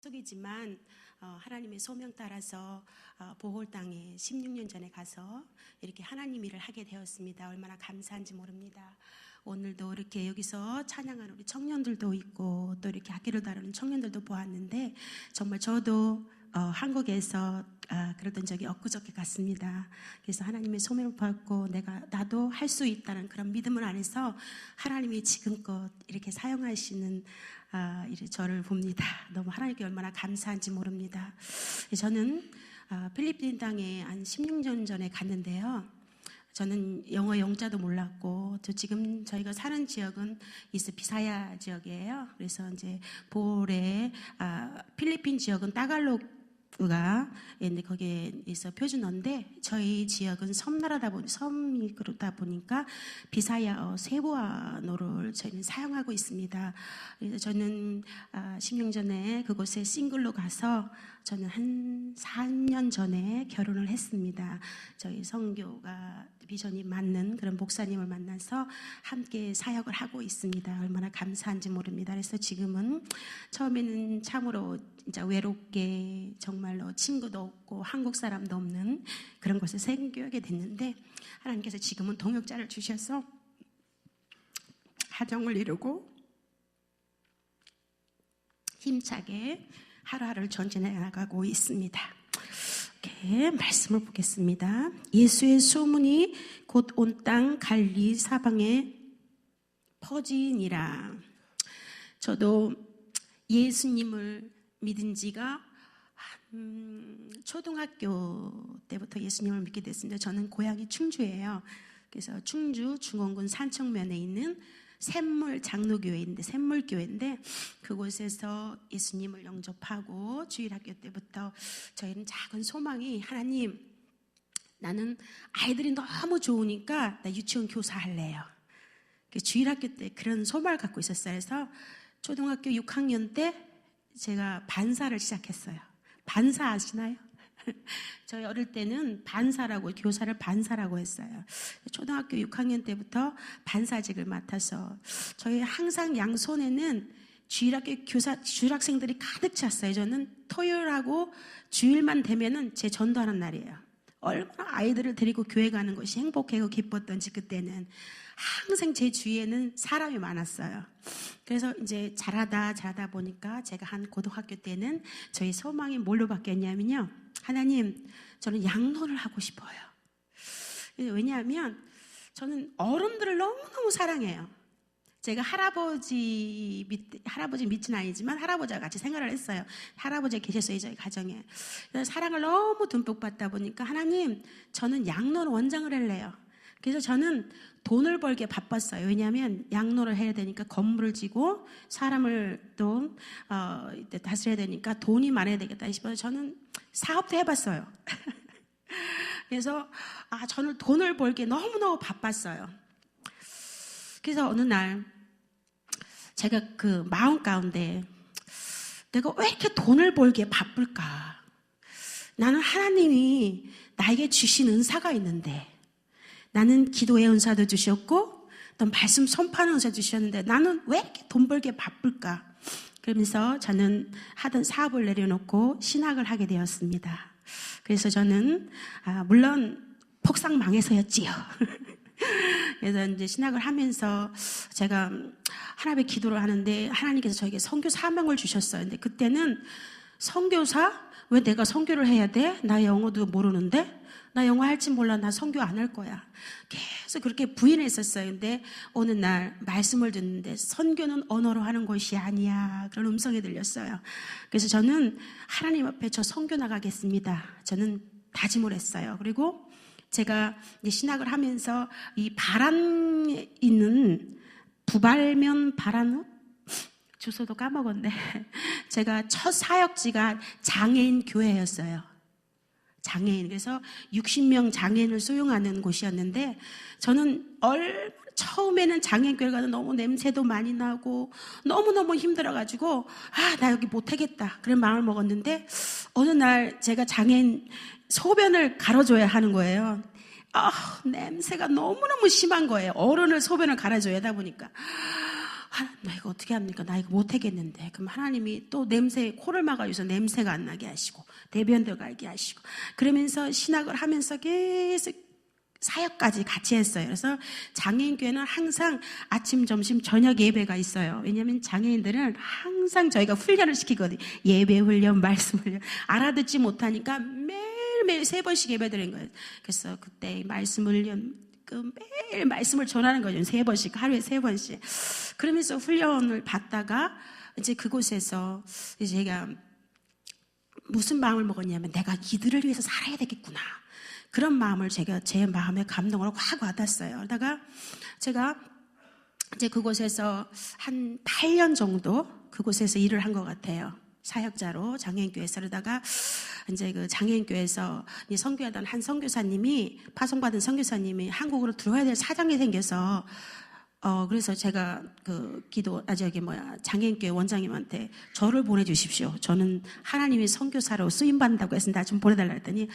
속이지만 하나님의 소명 따라서 보홀 땅에 16년 전에 가서 이렇게 하나님 일을 하게 되었습니다. 얼마나 감사한지 모릅니다. 오늘도 이렇게 여기서 찬양하는 우리 청년들도 있고 또 이렇게 악기를 다루는 청년들도 보았는데 정말 저도 한국에서 그랬던 적이 엊그저께 같습니다. 그래서 하나님의 소명을 받고 나도 할 수 있다는 그런 믿음을 안에서 하나님이 지금껏 이렇게 사용하시는 저를 봅니다. 너무 하나님께 얼마나 감사한지 모릅니다. 저는 필리핀 땅에 한 16년 전에 갔는데요. 저는 영어 영자도 몰랐고, 지금 저희가 사는 지역은 비사야 지역이에요. 그래서 이제 보홀에 필리핀 지역은 따갈로그가 있는데 거기에서 표준어인데 저희 지역은 섬이 그러다 보니까 비사야어 세부어를 저희는 사용하고 있습니다. 그래서 저는 10년 전에 그곳에 싱글로 가서 저는 한 4년 전에 결혼을 했습니다. 저희 선교가 비전이 맞는 그런 목사님을 만나서 함께 사역을 하고 있습니다. 얼마나 감사한지 모릅니다. 그래서 지금은 처음에는 참으로 진짜 외롭게 정말로 친구도 없고 한국 사람도 없는 그런 곳에 생겨게 됐는데 하나님께서 지금은 동역자를 주셔서 가정을 이루고 힘차게 하루하루를 전진해 나가고 있습니다. 이렇게 말씀을 보겠습니다. 예수의 소문이 곧 온 땅 갈릴리 사방에 퍼지니라. 저도 예수님을 믿은 지가 초등학교 때부터 예수님을 믿게 됐습니다. 저는 고향이 충주예요. 그래서 충주 중원군 산청면에 있는 샘물 장로교회인데 샘물교회인데 그곳에서 예수님을 영접하고 주일학교 때부터 저희는 작은 소망이 하나님 나는 아이들이 너무 좋으니까 나 유치원 교사 할래요. 주일학교 때 그런 소망을 갖고 있었어요. 그래서 초등학교 6학년 때 제가 반사를 시작했어요. 반사 아시나요? 저희 어릴 때는 반사라고 교사를 반사라고 했어요. 초등학교 6학년 때부터 반사직을 맡아서 저희 항상 양손에는 주일학교 주일학생들이 가득 찼어요. 저는 토요일하고 주일만 되면은 제 전도하는 날이에요. 얼마나 아이들을 데리고 교회 가는 것이 행복하고 기뻤던지 그때는 항상 제 주위에는 사람이 많았어요. 그래서 이제 자라다 보니까 제가 한 고등학교 때는 저희 소망이 뭘로 바뀌었냐면요. 하나님, 저는 양로를 하고 싶어요. 왜냐하면 저는 어른들을 너무너무 사랑해요. 제가 할아버지 믿지는 아니지만 할아버지와 같이 생활을 했어요. 할아버지가 계셨어요, 저희 가정에. 그래서 사랑을 너무 듬뿍 받다 보니까 하나님, 저는 양로를 원장을 할래요. 그래서 저는 돈을 벌게 바빴어요. 왜냐하면 양로를 해야 되니까 건물을 지고 사람을 또 다스려야 되니까 돈이 많아야 되겠다 싶어서 저는 사업도 해봤어요. 그래서 저는 돈을 벌게 너무너무 바빴어요. 그래서 어느 날 제가 그 마음 가운데 내가 왜 이렇게 돈을 벌게 바쁠까? 나는 하나님이 나에게 주신 은사가 있는데 나는 기도의 은사도 주셨고 또 말씀 선포하는 은사 주셨는데 나는 왜 이렇게 돈 벌게 바쁠까? 그러면서 저는 하던 사업을 내려놓고 신학을 하게 되었습니다. 그래서 저는 물론 폭삭 망해서였지요. 그래서 이제 신학을 하면서 제가 하나님의 기도를 하는데 하나님께서 저에게 선교 사명을 주셨어요. 근데 그때는 선교사? 왜 내가 선교를 해야 돼? 나 영어도 모르는데? 나 영어 할 줄 몰라. 나 선교 안 할 거야. 계속 그렇게 부인했었어요. 근데 어느 날 말씀을 듣는데 선교는 언어로 하는 것이 아니야. 그런 음성이 들렸어요. 그래서 저는 하나님 앞에 저 선교 나가겠습니다. 저는 다짐을 했어요. 그리고 제가 이제 신학을 하면서 이 바람에 있는 부발면 바람읍 주소도 까먹었네. 제가 첫 사역지가 장애인 교회였어요. 장애인. 그래서 60명 장애인을 수용하는 곳이었는데 저는 처음에는 장애인 교회 가서 너무 냄새도 많이 나고 너무너무 힘들어가지고 나 여기 못하겠다 그런 마음을 먹었는데 어느 날 제가 장애인 소변을 갈아줘야 하는 거예요. 냄새가 너무너무 심한 거예요. 어른을 소변을 갈아줘야 하다 보니까 나 이거 어떻게 합니까? 나 이거 못하겠는데. 그럼 하나님이 또 코를 막아주셔서 냄새가 안 나게 하시고, 대변도 가게 하시고, 그러면서 신학을 하면서 계속 사역까지 같이 했어요. 그래서 장애인교회는 항상 아침, 점심, 저녁 예배가 있어요. 왜냐하면 장애인들은 항상 저희가 훈련을 시키거든요. 예배 훈련, 말씀 훈련. 알아듣지 못하니까 매일매일 3번씩 예배 드린 거예요. 그래서 그때 말씀 훈련, 매일 말씀을 전하는 거죠. 3번씩, 하루에 3번씩. 그러면서 훈련을 받다가 이제 그곳에서 이제 제가 무슨 마음을 먹었냐면 내가 이들을 위해서 살아야 되겠구나. 그런 마음을 제 마음에 감동으로 확 와닿았어요. 그러다가 제가 이제 그곳에서 한 8년 정도 그곳에서 일을 한 것 같아요. 사역자로 장애인교회에서. 그러다가 이제 그 장애인교회에서 선교하던 한 선교사님이, 파송받은 선교사님이 한국으로 들어와야 될 사정이 생겨서 그래서 제가 장애인교회 원장님한테 저를 보내주십시오. 저는 하나님의 선교사로 쓰임받는다고 해서 나 좀 보내달라 했더니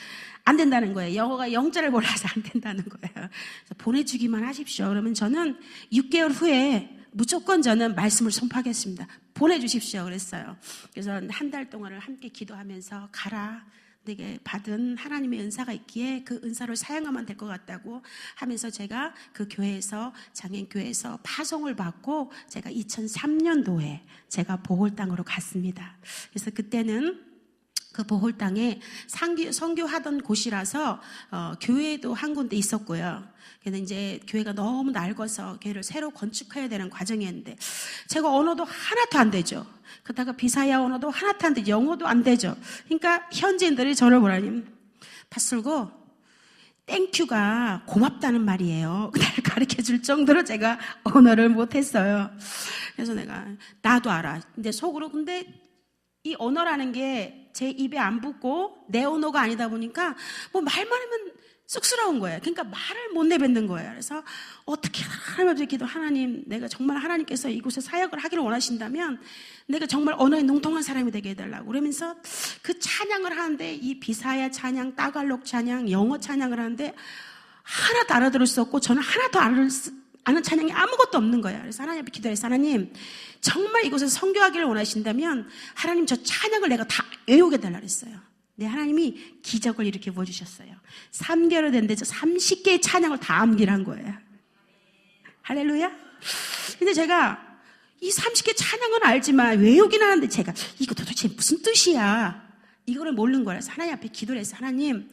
안 된다는 거예요. 영어가 영자를 몰라서 안 된다는 거예요. 그래서 보내주기만 하십시오. 그러면 저는 6개월 후에 무조건 저는 말씀을 선포하겠습니다. 보내주십시오. 그랬어요. 그래서 한 달 동안을 함께 기도하면서 가라. 내게 받은 하나님의 은사가 있기에 그 은사를 사용하면 될 것 같다고 하면서 제가 그 교회에서, 장애인교회에서 파송을 받고 제가 2003년도에 제가 보홀 땅으로 갔습니다. 그래서 그때는 그 보홀 땅에 선교하던 곳이라서 교회도 한 군데 있었고요. 그래서 이제 교회가 너무 낡아서 교회를 새로 건축해야 되는 과정이었는데 제가 언어도 하나도 안 되죠. 그러다가 비사야 언어도 하나도 안 되죠. 영어도 안 되죠. 그러니까 현지인들이 저를 뭐라냐면 밭슬고 땡큐가 고맙다는 말이에요. 날 가르쳐줄 정도로 제가 언어를 못했어요. 그래서 나도 알아. 근데 속으로 근데 이 언어라는 게 제 입에 안 붙고 내 언어가 아니다 보니까 뭐 말만 하면 쑥스러운 거예요. 그러니까 말을 못 내뱉는 거예요. 그래서 어떻게 하나님 앞에 기도, 하나님, 내가 정말 하나님께서 이곳에 사역을 하기를 원하신다면 내가 정말 언어에 능통한 사람이 되게 해달라고. 그러면서 그 찬양을 하는데 이 비사야 찬양, 따갈록 찬양, 영어 찬양을 하는데 하나도 알아들을 수 없고 저는 하나도 아는 찬양이 아무것도 없는 거예요. 그래서 하나님 앞에 기도했어요. 하나님, 정말 이곳에서 선교하기를 원하신다면 하나님 저 찬양을 내가 다 외우게 해달라 그랬어요. 네, 하나님이 기적을 이렇게 보여주셨어요. 3개월 됐는데 저 30개의 찬양을 다 암기를 한 거예요. 할렐루야. 근데 제가 이 30개 찬양은 알지만 외우긴 하는데 제가 이거 도대체 무슨 뜻이야, 이거를 모르는 거라서 하나님 앞에 기도를 했어요. 하나님,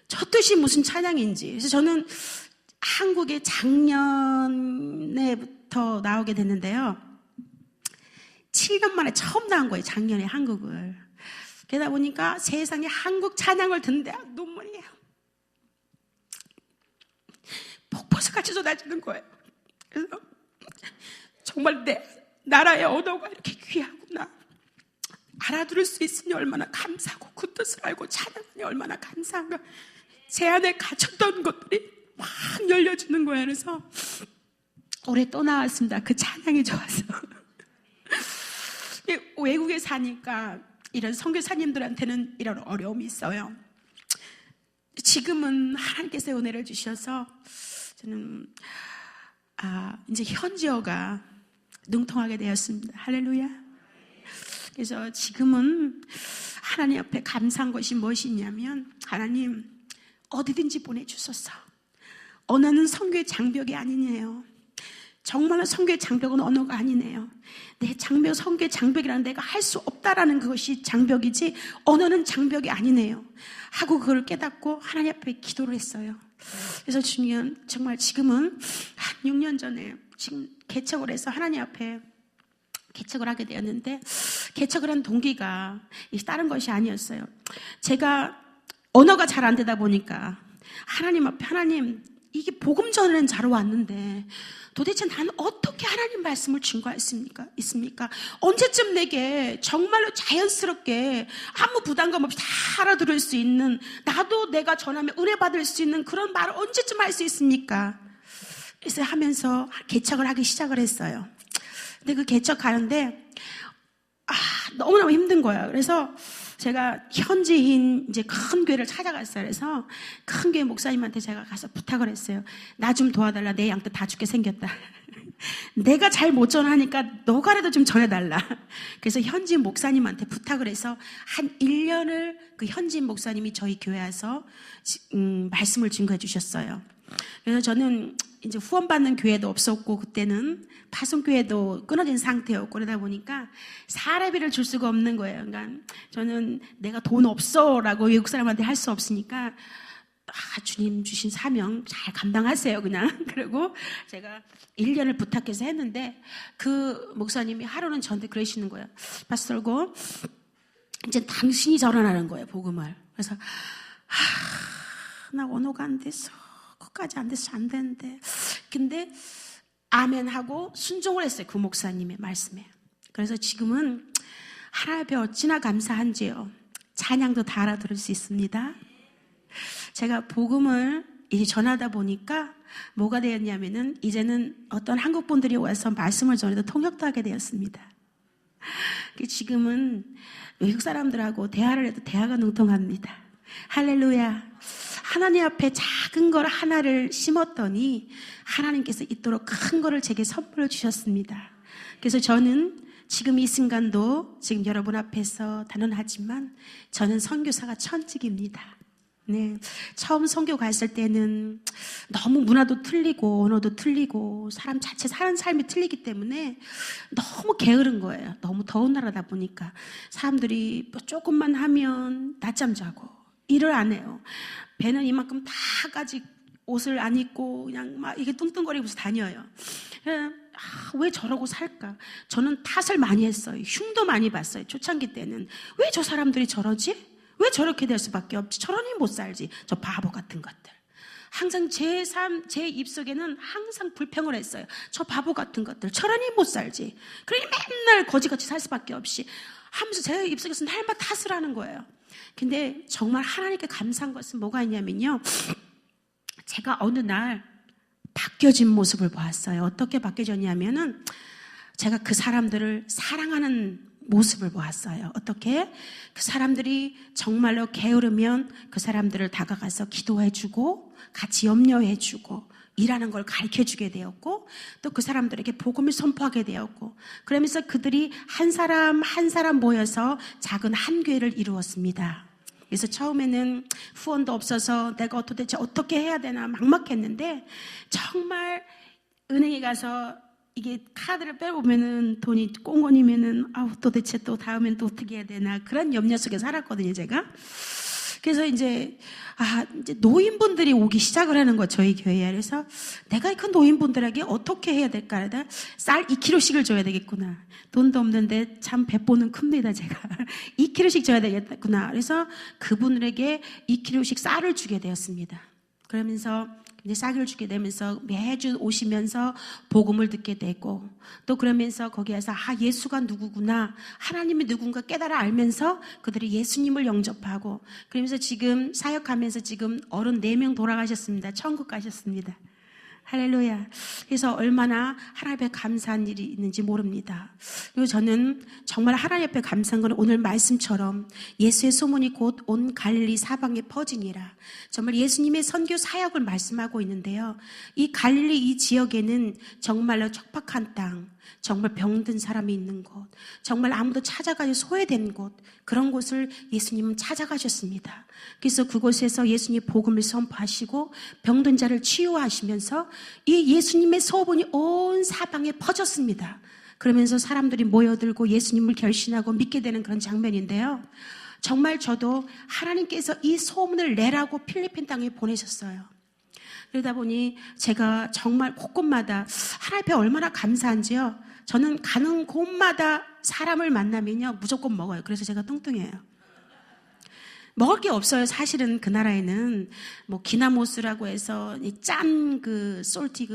저 뜻이 무슨 찬양인지. 그래서 저는 한국에 작년에부터 나오게 됐는데요. 7년 만에 처음 나온 거예요. 작년에 한국을. 그러다 보니까 세상에 한국 찬양을 듣는데 눈물이에요. 폭포수같이 쏟아지는 거예요. 그래서 정말 내 나라의 언어가 이렇게 귀하구나, 알아들을 수 있으니 얼마나 감사하고 그 뜻을 알고 찬양하니 얼마나 감사한가. 제 안에 갇혔던 것들이 막 열려주는 거예요. 그래서 올해 또 나왔습니다. 그 찬양이 좋아서. 외국에 사니까 이런 선교사님들한테는 이런 어려움이 있어요. 지금은 하나님께서 은혜를 주셔서 저는 이제 현지어가 능통하게 되었습니다. 할렐루야. 그래서 지금은 하나님 앞에 감사한 것이 무엇이냐면, 하나님 어디든지 보내주소서. 언어는 선교의 장벽이 아니네요. 정말로 선교의 장벽은 언어가 아니네요. 내 선교의 장벽이라는 내가 할 수 없다라는 그것이 장벽이지 언어는 장벽이 아니네요 하고 그걸 깨닫고 하나님 앞에 기도를 했어요. 그래서 정말 지금은 한 6년 전에 지금 개척을 해서 하나님 앞에 개척을 하게 되었는데, 개척을 한 동기가 다른 것이 아니었어요. 제가 언어가 잘 안 되다 보니까 하나님 앞에, 하나님, 이게 복음 전하는 자로 왔는데 도대체 나는 어떻게 하나님 말씀을 증거할 수 있습니까? 언제쯤 내게 정말로 자연스럽게 아무 부담감 없이 다 알아들을 수 있는, 나도 내가 전하면 은혜 받을 수 있는 그런 말을 언제쯤 할 수 있습니까? 그래서 하면서 개척을 하기 시작을 했어요. 근데 그 개척하는데 너무너무 힘든 거예요. 그래서 제가 현지인 이제 큰 교회를 찾아갔어요. 그래서 큰 교회 목사님한테 제가 가서 부탁을 했어요. 나 좀 도와달라. 내 양떼 다 죽게 생겼다. 내가 잘 못 전하니까 너가라도 좀 전해달라. 그래서 현지인 목사님한테 부탁을 해서 한 1년을 그 현지인 목사님이 저희 교회에 와서 말씀을 증거해 주셨어요. 그래서 저는 이제 후원받는 교회도 없었고, 그때는 파송교회도 끊어진 상태였고, 그러다 보니까 사례비를 줄 수가 없는 거예요. 그러니까 저는 내가 돈 없어 라고 외국 사람한테 할 수 없으니까 주님 주신 사명 잘 감당하세요 그냥. 그리고 제가 1년을 부탁해서 했는데 그 목사님이 하루는 저한테 그러시는 거예요. 파스터고 이제 당신이 전환하는 거예요, 복음을. 그래서 나 언어가 안 돼서 끝까지 안 돼서 안 되는데, 근데 아멘 하고 순종을 했어요, 그 목사님의 말씀에. 그래서 지금은 하나님 앞에 어찌나 감사한지요. 찬양도 다 알아들을 수 있습니다. 제가 복음을 이제 전하다 보니까 뭐가 되었냐면은 이제는 어떤 한국 분들이 와서 말씀을 전해도 통역도 하게 되었습니다. 지금은 외국 사람들하고 대화를 해도 대화가 능통합니다. 할렐루야. 하나님 앞에 작은 걸 하나를 심었더니 하나님께서 이토록 큰 거를 제게 선물을 주셨습니다. 그래서 저는 지금 이 순간도 지금 여러분 앞에서 단언하지만 저는 선교사가 천직입니다. 네, 처음 선교 갔을 때는 너무 문화도 틀리고 언어도 틀리고 사람 자체 사는 삶이 틀리기 때문에 너무 게으른 거예요. 너무 더운 나라다 보니까 사람들이 조금만 하면 낮잠 자고 일을 안 해요. 배는 이만큼 다까지 옷을 안 입고 그냥 막 이게 뚱뚱거리면서 다녀요. 왜 저러고 살까? 저는 탓을 많이 했어요. 흉도 많이 봤어요. 초창기 때는. 왜 저 사람들이 저러지? 왜 저렇게 될 수밖에 없지? 저러니 못 살지. 저 바보 같은 것들. 항상 제 입속에는 항상 불평을 했어요. 저 바보 같은 것들. 저러니 못 살지. 그러니 맨날 거지같이 살 수밖에 없이 하면서 제 입속에서 날마다 탓을 하는 거예요. 근데 정말 하나님께 감사한 것은 뭐가 있냐면요. 제가 어느 날 바뀌어진 모습을 보았어요. 어떻게 바뀌어졌냐면은 제가 그 사람들을 사랑하는 모습을 보았어요. 어떻게? 그 사람들이 정말로 게으르면 그 사람들을 다가가서 기도해주고 같이 염려해주고 일하는 걸 가르쳐주게 되었고, 또 그 사람들에게 복음을 선포하게 되었고, 그러면서 그들이 한 사람 한 사람 모여서 작은 한 교회를 이루었습니다. 그래서 처음에는 후원도 없어서 내가 도대체 어떻게 해야 되나 막막했는데, 정말 은행에 가서 이게 카드를 빼보면은 돈이 꽁원이면은 도대체 또 다음엔 또 어떻게 해야 되나 그런 염려 속에 살았거든요, 제가. 그래서 이제 노인분들이 오기 시작을 하는 거, 저희 교회에. 그래서 내가 그 노인분들에게 어떻게 해야 될까? 쌀 2kg씩을 줘야 되겠구나. 돈도 없는데 참 배보는 큽니다, 제가. 2kg씩 줘야 되겠구나. 그래서 그분들에게 2kg씩 쌀을 주게 되었습니다. 그러면서 이제 쌀을 주게 되면서 매주 오시면서 복음을 듣게 되고, 또 그러면서 거기에서 예수가 누구구나, 하나님이 누군가 깨달아 알면서 그들이 예수님을 영접하고, 그러면서 지금 사역하면서 지금 어른 4명 돌아가셨습니다. 천국 가셨습니다. 할렐루야. 그래서 얼마나 하나님 앞에 감사한 일이 있는지 모릅니다. 그리고 저는 정말 하나님 앞에 감사한 건 오늘 말씀처럼 예수의 소문이 곧 온 갈릴리 사방에 퍼지니라. 정말 예수님의 선교 사역을 말씀하고 있는데요. 이 갈릴리 이 지역에는 정말로 척박한 땅, 정말 병든 사람이 있는 곳, 정말 아무도 찾아가지 소외된 곳, 그런 곳을 예수님은 찾아가셨습니다. 그래서 그곳에서 예수님 복음을 선포하시고 병든 자를 치유하시면서 이 예수님의 소문이 온 사방에 퍼졌습니다. 그러면서 사람들이 모여들고 예수님을 결신하고 믿게 되는 그런 장면인데요. 정말 저도 하나님께서 이 소문을 내라고 필리핀 땅에 보내셨어요. 그러다 보니 제가 정말 곳곳마다 하나님 앞에 얼마나 감사한지요. 저는 가는 곳마다 사람을 만나면요 무조건 먹어요. 그래서 제가 뚱뚱해요. 먹을 게 없어요. 사실은 그 나라에는 뭐 기나모스라고 해서 짠 그 솔티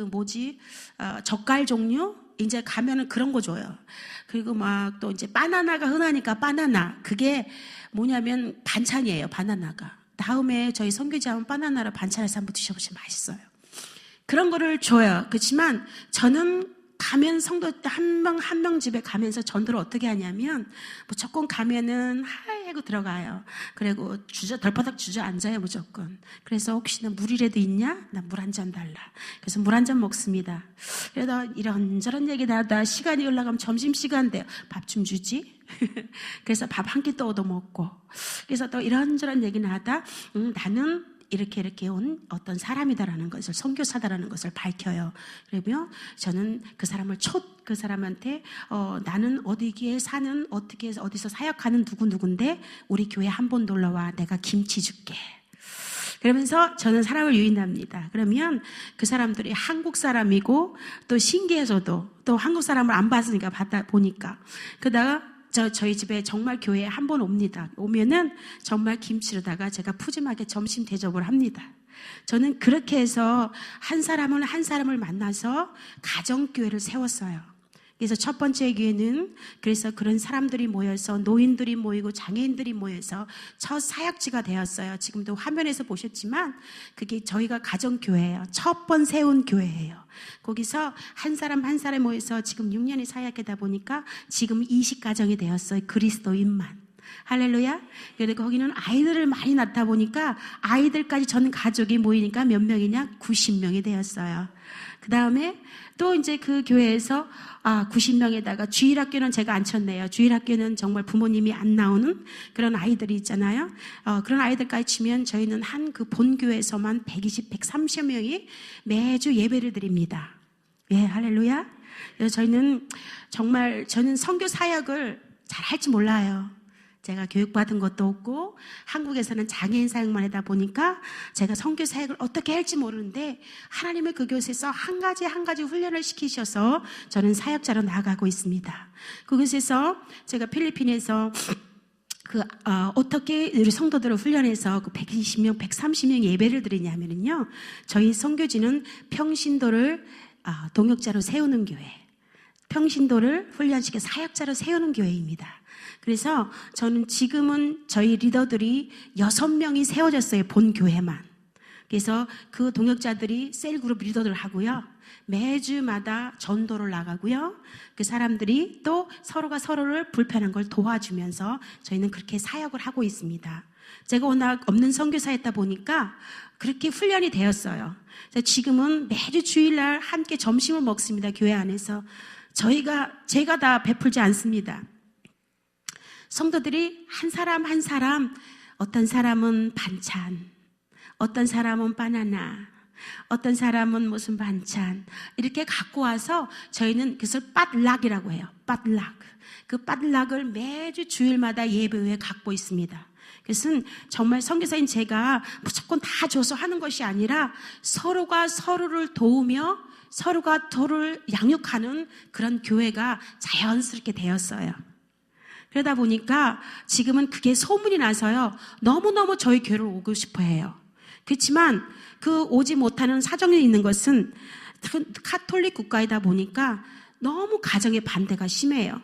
젓갈 종류 이제 가면은 그런 거 줘요. 그리고 막 또 이제 바나나가 흔하니까 바나나, 그게 뭐냐면 반찬이에요. 바나나가. 다음에 저희 선교지하면 바나나를 반찬해서 한번 드셔보시면 맛있어요. 그런 거를 줘요. 그렇지만 저는 가면 성도 한 명 집에 가면서 전도를 어떻게 하냐면 무조건 가면은 하이 하고 들어가요. 그리고 덜퍼덕 주저앉아요 무조건. 그래서 혹시나 물이라도 있냐? 나 물 한 잔 달라. 그래서 물 한 잔 먹습니다. 그러다 이런저런 얘기 나다 시간이 올라가면 점심시간 돼요. 밥 좀 주지? 그래서 밥 한 끼 또 얻어먹고, 그래서 또 이런저런 얘기 나다 나는 이렇게 온 어떤 사람이다라는 것을, 선교사다라는 것을 밝혀요. 그러면 저는 그 사람한테 나는 어디에 사는, 어떻게 해서 어디서 사역하는 누군데 우리 교회 한번 놀러와, 내가 김치 줄게. 그러면서 저는 사람을 유인합니다. 그러면 그 사람들이 한국 사람이고 또 신기해서도 또 한국 사람을 안 봤으니까 보니까 그러다가 저희 집에 정말 교회에 한 번 옵니다. 오면은 정말 김치로다가 제가 푸짐하게 점심 대접을 합니다. 저는 그렇게 해서 한 사람을 만나서 가정교회를 세웠어요. 그래서 첫 번째 교회는 그래서 그런 사람들이 모여서 노인들이 모이고 장애인들이 모여서 첫 사역지가 되었어요. 지금도 화면에서 보셨지만 그게 저희가 가정교회예요. 첫 번 세운 교회예요. 거기서 한 사람 모여서 지금 6년이 사역하다 보니까 지금 20가정이 되었어요. 그리스도인만. 할렐루야. 그리고 거기는 아이들을 많이 낳다 보니까 아이들까지 전 가족이 모이니까 몇 명이냐? 90명이 되었어요. 그 다음에 또 이제 그 교회에서 90명에다가 주일학교는 제가 안 쳤네요. 주일학교는 정말 부모님이 안 나오는 그런 아이들이 있잖아요. 그런 아이들까지 치면 저희는 한 그 본교회에서만 120, 130명이 매주 예배를 드립니다. 예, 할렐루야. 그래서 저는 선교 사역을 잘 할지 몰라요. 제가 교육받은 것도 없고 한국에서는 장애인 사역만 하다 보니까 제가 선교 사역을 어떻게 할지 모르는데 하나님의 그곳에서 한 가지 훈련을 시키셔서 저는 사역자로 나아가고 있습니다. 그곳에서 제가 필리핀에서 어떻게 우리 성도들을 훈련해서 120명, 130명 예배를 드리냐면요. 저희 선교지는 평신도를 동역자로 세우는 교회, 평신도를 훈련시켜 사역자로 세우는 교회입니다. 그래서 저는 지금은 저희 리더들이 6명이 세워졌어요. 본 교회만. 그래서 그 동역자들이 셀그룹 리더들 하고요. 매주마다 전도를 나가고요. 그 사람들이 또 서로가 서로를 불편한 걸 도와주면서 저희는 그렇게 사역을 하고 있습니다. 제가 워낙 없는 선교사였다 보니까 그렇게 훈련이 되었어요. 지금은 매주 주일날 함께 점심을 먹습니다. 교회 안에서. 제가 다 베풀지 않습니다. 성도들이 한 사람 어떤 사람은 반찬, 어떤 사람은 바나나, 어떤 사람은 무슨 반찬 이렇게 갖고 와서 저희는 그것을 빠들락이라고 해요. 빠들락. 그 빠들락을 매주 주일마다 예배 후에 갖고 있습니다. 그것은 정말 선교사인 제가 무조건 다 줘서 하는 것이 아니라 서로가 서로를 도우며 서로가 서로를 양육하는 그런 교회가 자연스럽게 되었어요. 그러다 보니까 지금은 그게 소문이 나서요. 너무너무 저희 교회를 오고 싶어 해요. 그렇지만 그 오지 못하는 사정이 있는 것은 카톨릭 국가이다 보니까 너무 가정의 반대가 심해요.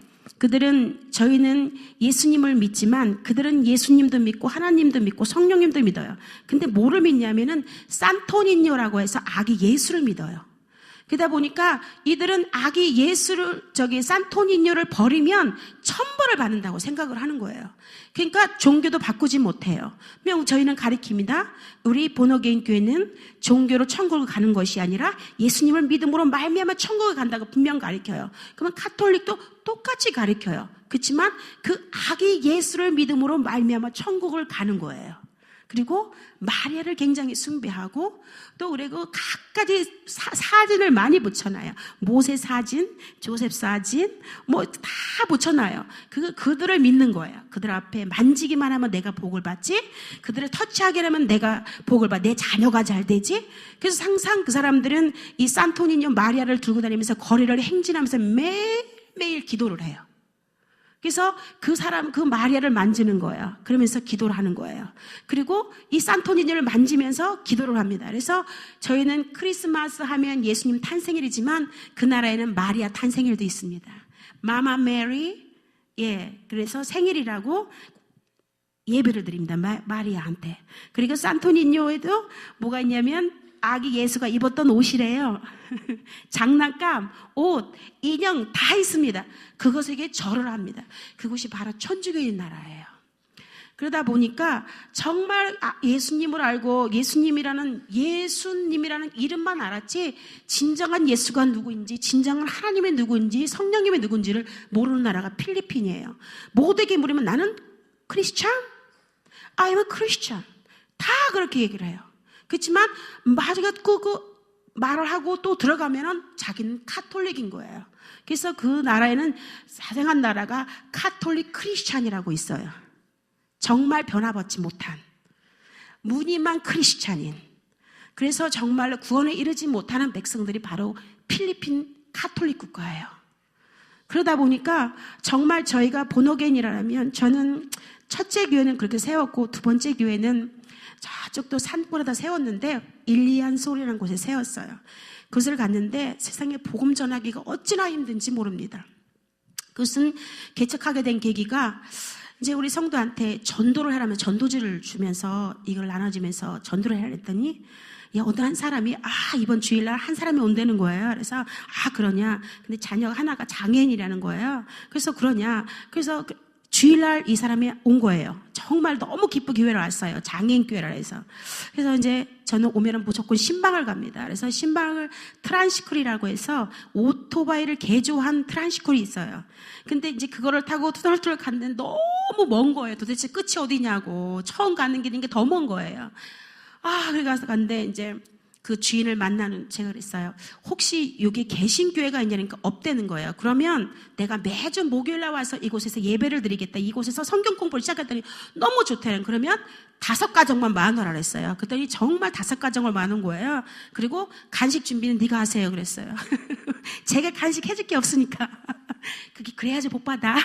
저희는 예수님을 믿지만 그들은 예수님도 믿고 하나님도 믿고 성령님도 믿어요. 근데 뭐를 믿냐면은 산토니뇨라고 해서 아기 예수를 믿어요. 그러다 보니까 이들은 아기 산토니뇨를 버리면 천벌을 받는다고 생각을 하는 거예요. 그러니까 종교도 바꾸지 못해요. 저희는 가르칩니다. 우리 본어게인 교회는 종교로 천국을 가는 것이 아니라 예수님을 믿음으로 말미암아 천국을 간다고 분명 가르쳐요. 그러면 카톨릭도 똑같이 가르쳐요. 그렇지만 그 아기 예수를 믿음으로 말미암아 천국을 가는 거예요. 그리고 마리아를 굉장히 숭배하고 또 그리고 각가지 사진을 많이 붙여놔요. 모세 사진, 조셉 사진 다 붙여놔요. 그들을 믿는 거예요. 그들 앞에 만지기만 하면 내가 복을 받지, 그들을 터치하게 하면 내가 복을 받, 내 자녀가 잘 되지. 그래서 항상 그 사람들은 이 산토니뇨 마리아를 들고 다니면서 거리를 행진하면서 매일매일 기도를 해요. 그래서 그 마리아를 만지는 거예요. 그러면서 기도를 하는 거예요. 그리고 이 산토니뇨를 만지면서 기도를 합니다. 그래서 저희는 크리스마스 하면 예수님 탄생일이지만 그 나라에는 마리아 탄생일도 있습니다. 마마 메리, 그래서 생일이라고 예배를 드립니다. 마리아한테. 그리고 산토니뇨에도 뭐가 있냐면 아기 예수가 입었던 옷이래요. 장난감, 옷, 인형 다 있습니다. 그것에게 절을 합니다. 그것이 바로 천주교인 나라예요. 그러다 보니까 정말 예수님을 알고 예수님이라는 이름만 알았지 진정한 예수가 누구인지, 진정한 하나님의 누구인지, 성령님의 누구인지를 모르는 나라가 필리핀이에요. 모두에게 물으면 나는 크리스찬? I'm a Christian. 다 그렇게 얘기를 해요. 그렇지만 마지막 그 말을 하고 또 들어가면은 자기는 카톨릭인 거예요. 그래서 그 나라에는 사생한 나라가 카톨릭 크리스찬이라고 있어요. 정말 변화받지 못한 무늬만 크리스찬인, 그래서 정말로 구원에 이르지 못하는 백성들이 바로 필리핀 카톨릭 국가예요. 그러다 보니까 정말 저희가 본어게인이라면, 저는 첫째 교회는 그렇게 세웠고 두 번째 교회는 저쪽도 산골에다 세웠는데 일리안솔이라는 곳에 세웠어요. 그것을 갔는데 세상에 복음 전하기가 어찌나 힘든지 모릅니다. 그것은 개척하게 된 계기가 이제 우리 성도한테 전도를 하라면 전도지를 주면서 이걸 나눠주면서 전도를 해야 했더니 어떤 한 사람이 이번 주일날 한 사람이 온다는 거예요. 그래서 그러냐. 근데 자녀가 하나가 장애인이라는 거예요. 그래서 그러냐. 그래서 주일날 이 사람이 온 거예요. 정말 너무 기쁘게 교회를 왔어요. 장애인 교회라 해서. 그래서 이제 저는 오면은 무조건 신방을 갑니다. 그래서 신방을 트란시클이라고 해서 오토바이를 개조한 트란시클이 있어요. 근데 이제 그거를 타고 투덜투덜 갔는데 너무 먼 거예요. 도대체 끝이 어디냐고. 처음 가는 길인 게 더 먼 거예요. 그래 가서 갔는데 이제 그 주인을 만나는 제가 그랬어요. 혹시 여기 개신교회가 있냐니까 없다는 거예요. 그러면 내가 매주 목요일날 와서 이곳에서 예배를 드리겠다. 이곳에서 성경 공부를 시작했더니 너무 좋다는. 그러면 5가정만 10,000원 그랬어요. 그랬더니 정말 5가정을 10,000원 거예요. 그리고 간식 준비는 네가 하세요 그랬어요. 제가 간식 해줄 게 없으니까. 그래야지 복 받아.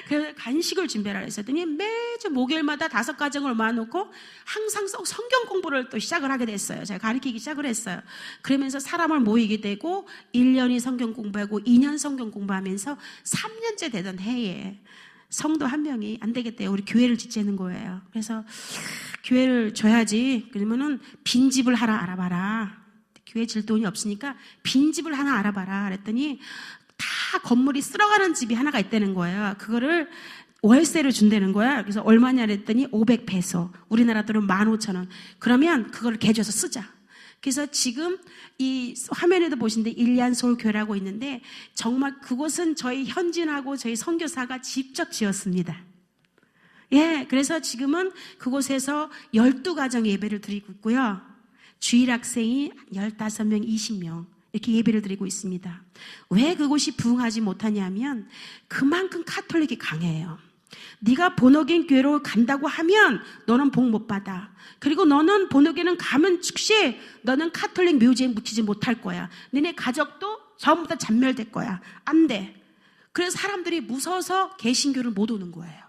그래서 간식을 준비하라 했더니 매주 목요일마다 5가정을 모아놓고 항상 성경 공부를 또 시작을 하게 됐어요. 제가 가르치기 시작을 했어요. 그러면서 사람을 모이게 되고 1년이 성경 공부하고 2년 성경 공부하면서 3년째 되던 해에 성도 한 명이 안 되겠대요. 우리 교회를 짓자는 거예요. 그래서 교회를 줘야지. 그러면은 빈집을 하나 알아봐라. 교회 질 돈이 없으니까 빈집을 하나 알아봐라. 그랬더니 다 건물이 쓸어가는 집이 하나가 있다는 거예요. 그거를 월세를 준다는 거야. 그래서 얼마냐 그랬더니 500페소. 우리나라 돈은 15,000원. 그러면 그걸 개조해서 쓰자. 그래서 지금 이 화면에도 보시는데 일리안솔 교회라고 있는데 정말 그곳은 저희 현진하고 저희 선교사가 직접 지었습니다. 그래서 지금은 그곳에서 12가정 예배를 드리고 있고요. 주일 학생이 15명, 20명 이렇게 예배를 드리고 있습니다. 왜 그곳이 부흥하지 못하냐면 그만큼 카톨릭이 강해요. 네가 본어게인 교회로 간다고 하면 너는 복 못 받아. 그리고 너는 본어게인 가면 즉시 너는 카톨릭 묘지에 묻히지 못할 거야. 너네 가족도 전부 다 잔멸될 거야. 안 돼. 그래서 사람들이 무서워서 개신교를 못 오는 거예요.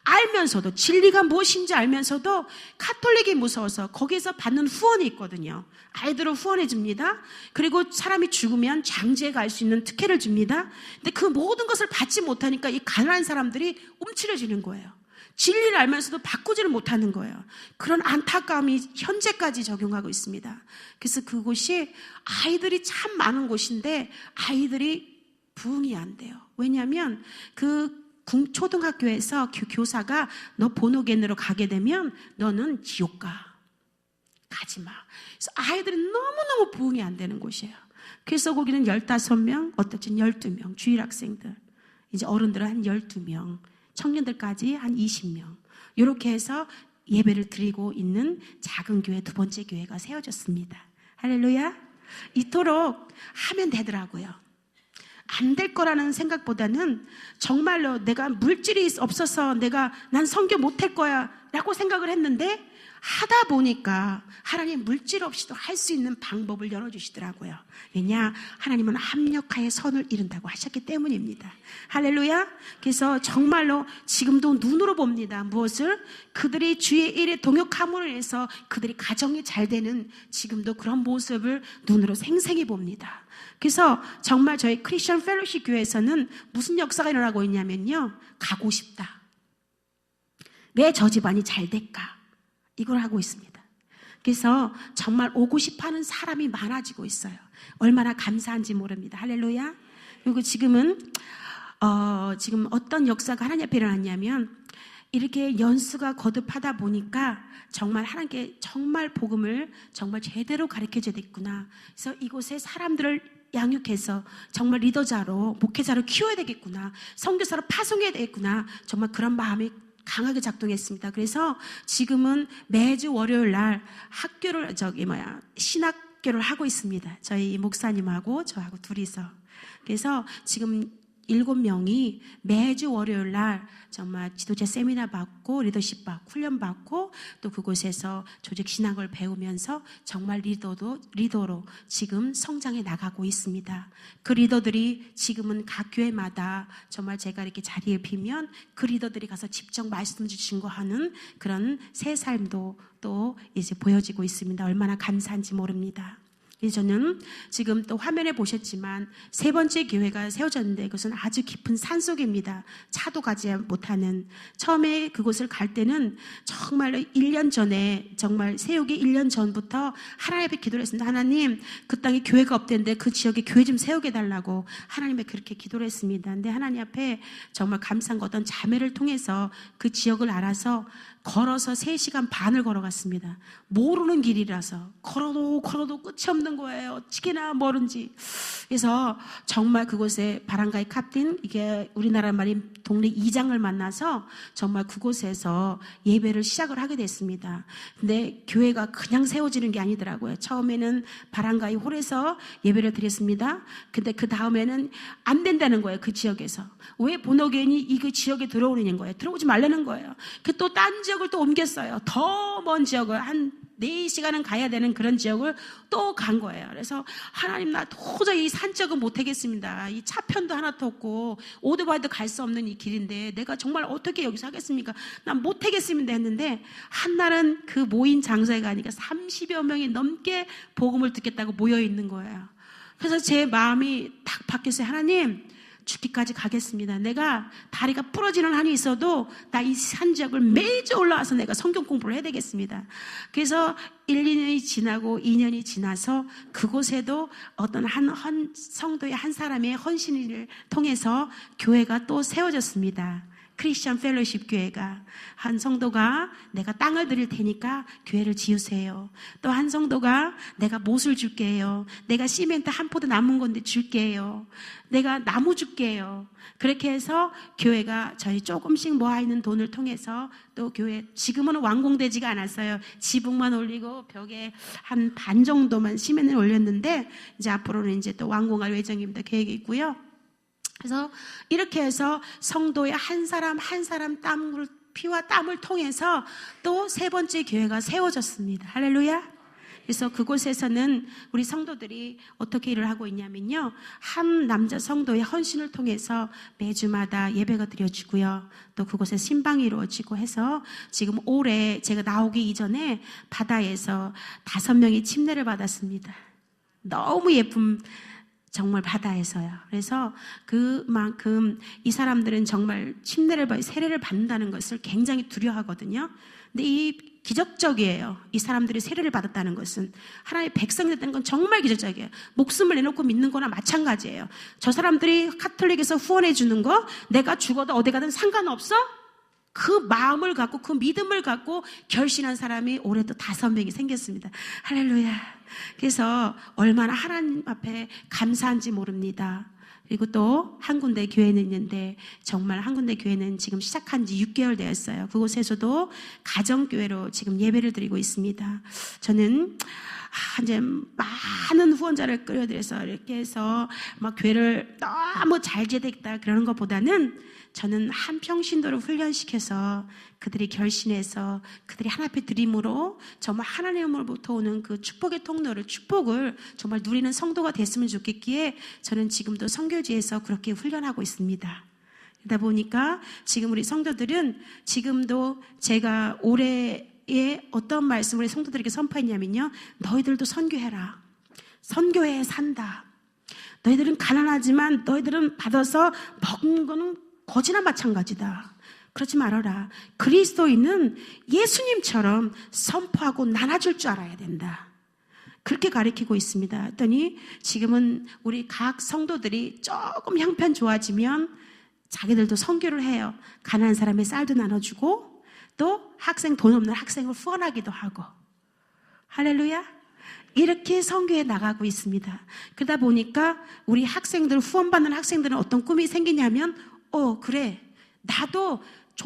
알면서도 진리가 무엇인지 알면서도 카톨릭이 무서워서 거기에서 받는 후원이 있거든요. 아이들을 후원해 줍니다. 그리고 사람이 죽으면 장지에 갈 수 있는 특혜를 줍니다. 근데 그 모든 것을 받지 못하니까 이 가난한 사람들이 움츠려지는 거예요. 진리를 알면서도 바꾸지를 못하는 거예요. 그런 안타까움이 현재까지 적용하고 있습니다. 그래서 그곳이 아이들이 참 많은 곳인데 아이들이 부흥이 안 돼요. 왜냐하면 그 초등학교에서 교사가 너 본어게인으로 가게 되면 너는 지옥 가. 가지 마. 그래서 아이들이 너무너무 부흥이 안 되는 곳이에요. 그래서 거기는 15명, 어떨 땐 12명, 주일 학생들, 이제 어른들은 한 12명, 청년들까지 한 20명. 이렇게 해서 예배를 드리고 있는 작은 교회, 두 번째 교회가 세워졌습니다. 할렐루야. 이토록 하면 되더라고요. 안 될 거라는 생각보다는 정말로 내가 물질이 없어서 난 성교 못할 거야 라고 생각을 했는데 하다 보니까 하나님 물질 없이도 할 수 있는 방법을 열어주시더라고요. 왜냐? 하나님은 합력하여 선을 이룬다고 하셨기 때문입니다. 할렐루야. 그래서 정말로 지금도 눈으로 봅니다. 무엇을? 그들이 주의 일에 동역함으로 인해서 그들이 가정이 잘 되는 지금도 그런 모습을 눈으로 생생히 봅니다. 그래서 정말 저희 크리스천 펠로십 교회에서는 무슨 역사가 일어나고 있냐면요. 가고 싶다. 왜 저 집안이 잘 될까? 이걸 하고 있습니다. 그래서 정말 오고 싶어하는 사람이 많아지고 있어요. 얼마나 감사한지 모릅니다. 할렐루야. 그리고 지금 어떤 역사가 하나님 앞에 일어났냐면, 이렇게 연수가 거듭하다 보니까 정말 하나님께 정말 복음을 정말 제대로 가르쳐줘야 되겠구나. 그래서 이곳에 사람들을 양육해서 정말 리더자로, 목회자로 키워야 되겠구나. 선교사로 파송해야 되겠구나. 정말 그런 마음이 강하게 작동했습니다. 그래서 지금은 매주 월요일 날 학교를 신학교를 하고 있습니다. 저희 목사님하고 저하고 둘이서. 그래서 지금 7명이 매주 월요일 날 정말 지도자 세미나 받고 리더십 받고 훈련 받고 또 그곳에서 조직 신학을 배우면서 정말 리더로 지금 성장해 나가고 있습니다. 그 리더들이 지금은 각 교회마다 정말 제가 이렇게 자리에 비면 그 리더들이 가서 직접 말씀 증거하는 그런 새 삶도 또 이제 보여지고 있습니다. 얼마나 감사한지 모릅니다. 저는 지금 또 화면에 보셨지만 3번째 교회가 세워졌는데 그것은 아주 깊은 산속입니다. 차도 가지 못하는. 처음에 그곳을 갈 때는 정말 1년 전에, 정말 세우기 1년 전부터 하나님 앞에 기도를 했습니다. 하나님, 그 땅에 교회가 없던데 그 지역에 교회 좀 세우게 해달라고 하나님께 그렇게 기도를 했습니다. 근데 하나님 앞에 정말 감사한 거, 어떤 자매를 통해서 그 지역을 알아서 걸어서 3시간 반을 걸어갔습니다. 모르는 길이라서 걸어도 끝이 없는 거예요. 어찌나 멀은지. 그래서 정말 그곳에 바람가이 카틴, 이게 우리나라 말인 동네 이장을 만나서 정말 그곳에서 예배를 시작을 하게 됐습니다. 근데 교회가 그냥 세워지는 게 아니더라고요. 처음에는 바람가이 홀에서 예배를 드렸습니다. 근데 그 다음에는 안 된다는 거예요. 그 지역에서. 왜 본어교인이 이 그 지역에 들어오는 거예요. 들어오지 말라는 거예요. 그 또 딴 지역을 또 옮겼어요. 더 먼 지역을 한 4시간은 가야 되는 그런 지역을 또 간 거예요. 그래서 하나님, 나 도저히 이 산적은 못하겠습니다. 이 차편도 하나도 없고 오토바이도 갈 수 없는 이 길인데 내가 정말 어떻게 여기서 하겠습니까? 난 못하겠습니다 했는데, 한날은 그 모인 장소에 가니까 30여 명이 넘게 복음을 듣겠다고 모여 있는 거예요. 그래서 제 마음이 딱 바뀌었어요. 하나님, 죽기까지 가겠습니다. 내가 다리가 부러지는 한이 있어도 나 이 산지역을 매주 올라와서 내가 성경 공부를 해야 되겠습니다. 그래서 1, 2년이 지나고 2년이 지나서 그곳에도 어떤 한 성도의 한 사람의 헌신을 통해서 교회가 또 세워졌습니다. 크리스천 펠로십 교회가. 한 성도가 내가 땅을 드릴 테니까 교회를 지으세요. 또 한 성도가 내가 못을 줄게요. 내가 시멘트 한 포도 남은 건데 줄게요. 내가 나무 줄게요. 그렇게 해서 교회가 저희 조금씩 모아있는 돈을 통해서 또 교회, 지금은 완공되지가 않았어요. 지붕만 올리고 벽에 한 반 정도만 시멘트를 올렸는데 이제 앞으로는 이제 또 완공할 예정입니다. 계획이 있고요. 그래서 이렇게 해서 성도의 한 사람 한 사람 피와 땀을 통해서 또 3번째 교회가 세워졌습니다. 할렐루야. 그래서 그곳에서는 우리 성도들이 어떻게 일을 하고 있냐면요, 한 남자 성도의 헌신을 통해서 매주마다 예배가 드려지고요, 또 그곳에 신방이 이루어지고 해서 지금 올해 제가 나오기 이전에 바다에서 5명이 침례를 받았습니다. 너무 예쁜, 정말 바다에서요. 그래서 그만큼 이 사람들은 정말 세례를 받는다는 것을 굉장히 두려워하거든요. 근데 이 기적적이에요. 이 사람들이 세례를 받았다는 것은, 하나님의 백성이 됐다는 건 정말 기적적이에요. 목숨을 내놓고 믿는 거나 마찬가지예요. 저 사람들이 카톨릭에서 후원해 주는 거, 내가 죽어도 어디 가든 상관없어? 그 마음을 갖고, 그 믿음을 갖고 결신한 사람이 올해 또 5명이 생겼습니다. 할렐루야. 그래서 얼마나 하나님 앞에 감사한지 모릅니다. 그리고 또 한 군데 교회는 있는데, 정말 한 군데 교회는 지금 시작한 지 6개월 되었어요. 그곳에서도 가정교회로 지금 예배를 드리고 있습니다. 저는 이제 많은 후원자를 끌어들여서 이렇게 해서 막 교회를 너무 잘 지어야겠다 그러는 것보다는, 저는 한평신도를 훈련시켜서 그들이 결신해서 그들이 하나님 앞에 드림으로 정말 하나님으로부터 오는 그 축복의 통로를, 축복을 정말 누리는 성도가 됐으면 좋겠기에 저는 지금도 선교지에서 그렇게 훈련하고 있습니다. 그러다 보니까 지금 우리 성도들은, 지금도 제가 올해에 어떤 말씀을 성도들에게 선포했냐면요, 너희들도 선교해라. 선교해 산다. 너희들은 가난하지만 너희들은 받아서 먹는 거는 거지나 마찬가지다. 그러지 말아라. 그리스도인은 예수님처럼 선포하고 나눠줄 줄 알아야 된다. 그렇게 가르치고 있습니다. 했더니 지금은 우리 각 성도들이 조금 형편 좋아지면 자기들도 선교를 해요. 가난한 사람의 쌀도 나눠주고 또 학생 돈 없는 학생을 후원하기도 하고. 할렐루야. 이렇게 선교해 나가고 있습니다. 그러다 보니까 우리 학생들, 후원받는 학생들은 어떤 꿈이 생기냐면 그래, 나도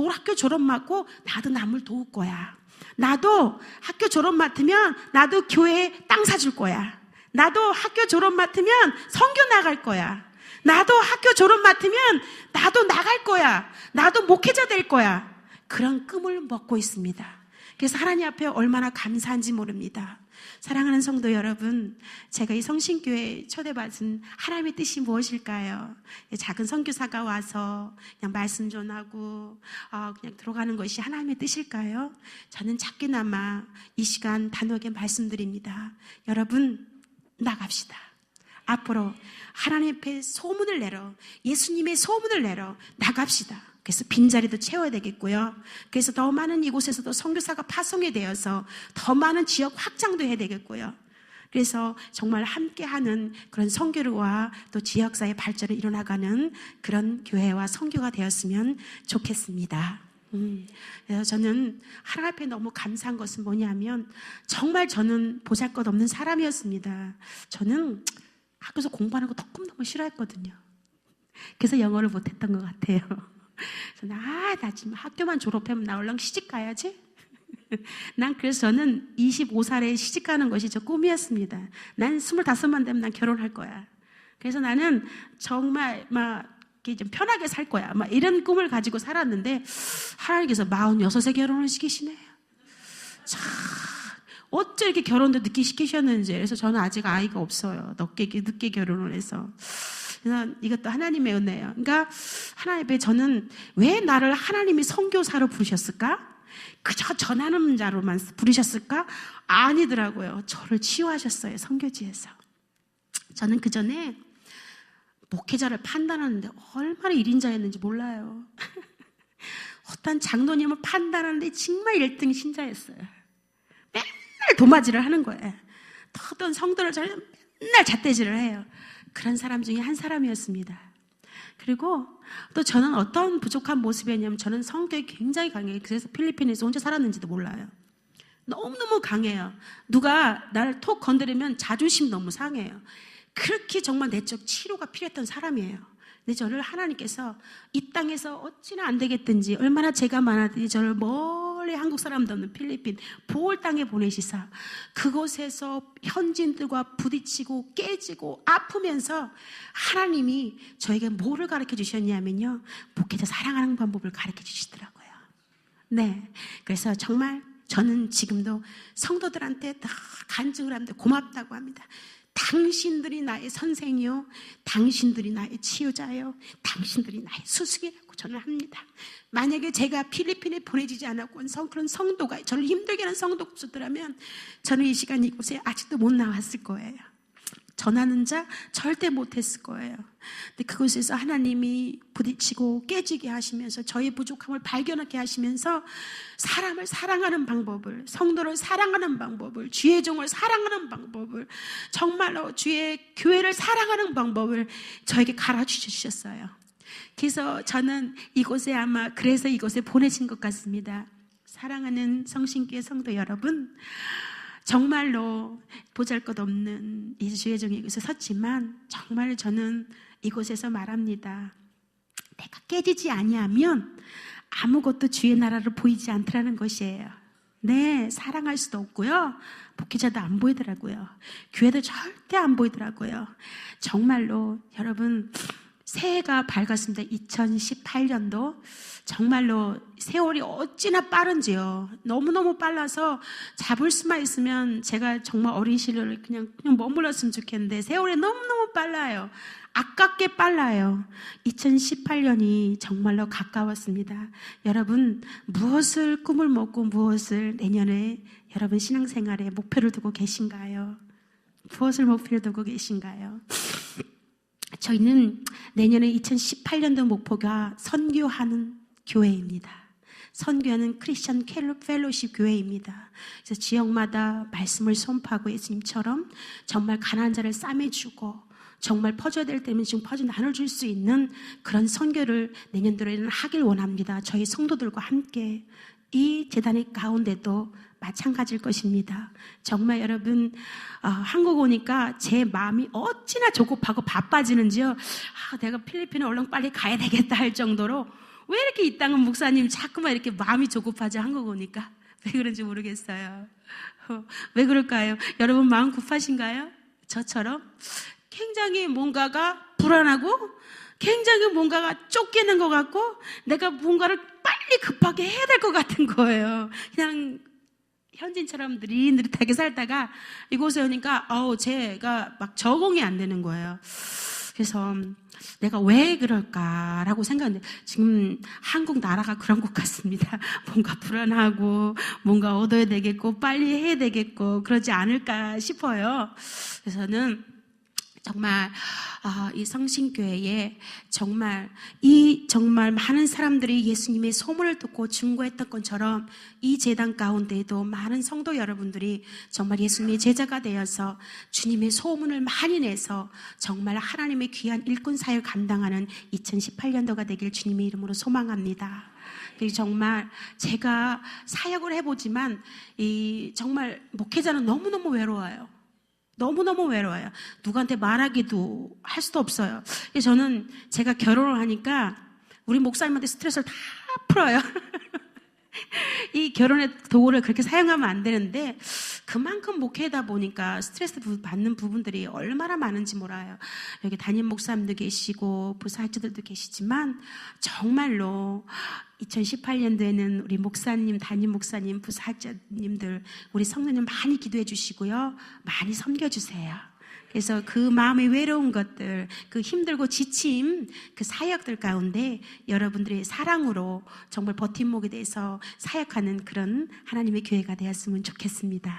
학교 졸업 맞고 나도 남을 도울 거야. 나도 학교 졸업 맡으면 나도 교회에 땅 사줄 거야. 나도 학교 졸업 맡으면 선교 나갈 거야. 나도 학교 졸업 맡으면 나도 나갈 거야. 나도 목회자 될 거야. 그런 꿈을 먹고 있습니다. 그래서 하나님 앞에 얼마나 감사한지 모릅니다. 사랑하는 성도 여러분, 제가 이 성신교회에 초대받은 하나님의 뜻이 무엇일까요? 작은 선교사가 와서 그냥 말씀 전하고 그냥 들어가는 것이 하나님의 뜻일까요? 저는 작게나마 이 시간 단호하게 말씀드립니다. 여러분, 나갑시다. 앞으로 하나님 앞에 소문을 내러, 예수님의 소문을 내러 나갑시다. 그래서 빈자리도 채워야 되겠고요. 그래서 더 많은 이곳에서도 선교사가 파송이 되어서 더 많은 지역 확장도 해야 되겠고요. 그래서 정말 함께하는 그런 선교와 또 지역사회 발전을 이뤄나가는 그런 교회와 선교가 되었으면 좋겠습니다. 그래서 저는 하나님 앞에 너무 감사한 것은 뭐냐면 정말 저는 보잘것없는 사람이었습니다. 저는 학교에서 공부하는 거 너무 싫어했거든요. 그래서 영어를 못했던 것 같아요. 저는 나 지금 학교만 졸업하면 나 얼른 시집 가야지. 난 그래서 저는 25살에 시집 가는 것이 저 꿈이었습니다. 난 25만 되면 난 결혼할 거야. 그래서 나는 정말 막 좀 편하게 살 거야. 막 이런 꿈을 가지고 살았는데 하나님께서 46에 결혼을 시키시네요. 참 어째 이렇게 결혼도 늦게 시키셨는지. 그래서 저는 아직 아이가 없어요. 늦게 결혼을 해서. 그래서 이것도 하나님의 은혜예요. 그러니까 하나님 앞에 저는 왜 나를 하나님이 선교사로 부르셨을까? 그저 전하는 자로만 부르셨을까? 아니더라고요. 저를 치유하셨어요. 선교지에서. 저는 그 전에 목회자를 판단하는데 얼마나 일인자였는지 몰라요. 어떤 장로님을 판단하는데 정말 1등 신자였어요. 맨날 도마질을 하는 거예요. 어떤 성도를 맨날 잣대질을 해요. 그런 사람 중에 한 사람이었습니다. 그리고 또 저는 어떤 부족한 모습이었냐면 저는 성격이 굉장히 강해요. 그래서 필리핀에서 혼자 살았는지도 몰라요. 너무너무 강해요. 누가 나를 톡 건드리면 자존심 너무 상해요. 그렇게 정말 내적 치료가 필요했던 사람이에요. 근데 저를 하나님께서 이 땅에서 어찌나 안 되겠든지 얼마나 죄가 많았든지 저를 멀리 한국 사람도 없는 필리핀 보홀 땅에 보내시사 그곳에서 현지인들과 부딪히고 깨지고 아프면서 하나님이 저에게 뭐를 가르쳐 주셨냐면요. 목회자 사랑하는 방법을 가르쳐 주시더라고요. 네, 그래서 정말 저는 지금도 성도들한테 다 간증을 하는데 고맙다고 합니다. 당신들이 나의 선생이요, 당신들이 나의 치유자요, 당신들이 나의 수숙이라고 저는 합니다. 만약에 제가 필리핀에 보내지지 않았고 그런 성도가 저를 힘들게 하는 성도가 없었더라면 저는 이 시간 이곳에 아직도 못 나왔을 거예요. 전하는 자 절대 못했을 거예요. 근데 그곳에서 하나님이 부딪히고 깨지게 하시면서 저의 부족함을 발견하게 하시면서 사람을 사랑하는 방법을, 성도를 사랑하는 방법을, 주의 종을 사랑하는 방법을, 정말로 주의 교회를 사랑하는 방법을 저에게 가르쳐 주셨어요. 그래서 저는 이곳에 아마 그래서 이곳에 보내신 것 같습니다. 사랑하는 성신교회 성도 여러분, 정말로 보잘것없는 이 주의 종이 이곳에 섰지만 정말 저는 이곳에서 말합니다. 내가 깨지지 아니하면 아무것도 주의 나라를 보이지 않더라는 것이에요. 네, 사랑할 수도 없고요. 목회자도 안 보이더라고요. 교회도 절대 안 보이더라고요. 정말로 여러분 새해가 밝았습니다. 2018년도 정말로 세월이 어찌나 빠른지요. 너무너무 빨라서 잡을 수만 있으면 제가 정말 어린 시절을 그냥 머물렀으면 좋겠는데 세월이 너무너무 빨라요. 아깝게 빨라요. 2018년이 정말로 가까웠습니다. 여러분 무엇을 꿈을 먹고 무엇을 내년에 여러분 신앙생활에 목표를 두고 계신가요? 무엇을 목표를 두고 계신가요? 저희는 내년에 2018년도 목표가 선교하는 교회입니다. 선교하는 크리스천 펠로십 교회입니다. 그래서 지역마다 말씀을 선포하고 예수님처럼 정말 가난한 자를 싸매주고 정말 퍼져야 될 때면 지금 퍼져 나눠줄 수 있는 그런 선교를 내년도에는 하길 원합니다. 저희 성도들과 함께 이 재단의 가운데도 마찬가지일 것입니다. 정말 여러분 한국 오니까 제 마음이 어찌나 조급하고 바빠지는지요. 내가 필리핀에 얼른 빨리 가야 되겠다 할 정도로 왜 이렇게 이 땅은 목사님 자꾸만 이렇게 마음이 조급하지 한국 오니까 왜 그런지 모르겠어요. 왜 그럴까요? 여러분 마음 급하신가요? 저처럼 굉장히 뭔가가 불안하고 굉장히 뭔가가 쫓기는 것 같고 내가 뭔가를 빨리 급하게 해야 될 것 같은 거예요. 그냥 현진처럼 느릿느릿하게 살다가 이곳에 오니까 제가 막 적응이 안 되는 거예요. 그래서 내가 왜 그럴까라고 생각했는데 지금 한국 나라가 그런 것 같습니다. 뭔가 불안하고 뭔가 얻어야 되겠고 빨리 해야 되겠고 그러지 않을까 싶어요. 그래서는 정말 이 성신교회에 정말 많은 사람들이 예수님의 소문을 듣고 증거했던 것처럼 이 재단 가운데에도 많은 성도 여러분들이 정말 예수님의 제자가 되어서 주님의 소문을 많이 내서 정말 하나님의 귀한 일꾼 사역을 감당하는 2018년도가 되길 주님의 이름으로 소망합니다. 정말 제가 사역을 해보지만 정말 목회자는 너무너무 외로워요. 너무너무 외로워요. 누구한테 말하기도 할 수도 없어요. 저는 제가 결혼을 하니까 우리 목사님한테 스트레스를 다 풀어요. 이 결혼의 도구를 그렇게 사용하면 안 되는데 그만큼 목회다 보니까 스트레스 받는 부분들이 얼마나 많은지 몰라요. 여기 담임 목사님도 계시고 부사학자들도 계시지만 정말로 2018년도에는 우리 목사님, 담임 목사님, 부사학자님들 우리 성도님 많이 기도해 주시고요. 많이 섬겨주세요. 그래서 그 마음의 외로운 것들, 그 힘들고 지침, 그 사역들 가운데 여러분들의 사랑으로 정말 버팀목에 대해서 사역하는 그런 하나님의 교회가 되었으면 좋겠습니다.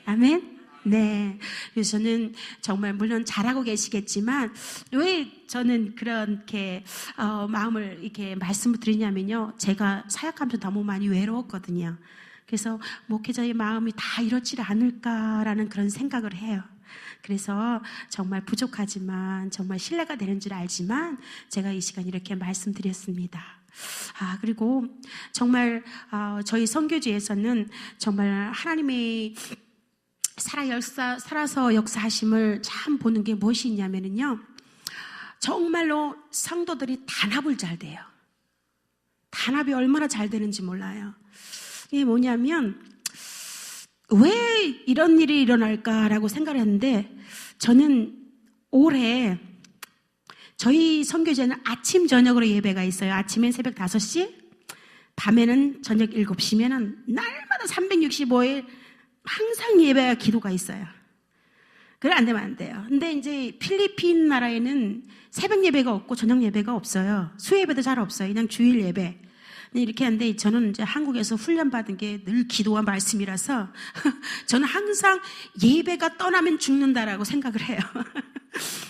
아멘? 네. 그래서 저는 정말 물론 잘하고 계시겠지만 왜 저는 그렇게 마음을 이렇게 말씀을 드리냐면요. 제가 사역하면서 너무 많이 외로웠거든요. 그래서 목회자의 마음이 다 이렇지 않을까라는 그런 생각을 해요. 그래서 정말 부족하지만 정말 신뢰가 되는 줄 알지만 제가 이 시간 이렇게 말씀드렸습니다. 그리고 정말 저희 선교지에서는 정말 하나님의 살아서 역사하심을 참 보는 게 무엇이 있냐면요. 정말로 성도들이 단합을 잘 돼요. 단합이 얼마나 잘 되는지 몰라요. 이게 뭐냐면 왜 이런 일이 일어날까라고 생각을 했는데 저는 올해 저희 선교제는 아침 저녁으로 예배가 있어요. 아침엔 새벽 5시, 밤에는 저녁 7시면은 날마다 365일 항상 예배와 기도가 있어요. 그래 안 되면 안 돼요. 근데 이제 필리핀 나라에는 새벽 예배가 없고 저녁 예배가 없어요. 수요예배도 잘 없어요. 그냥 주일 예배. 이렇게 하는데 저는 이제 한국에서 훈련받은 게 늘 기도와 말씀이라서 저는 항상 예배가 떠나면 죽는다라고 생각을 해요.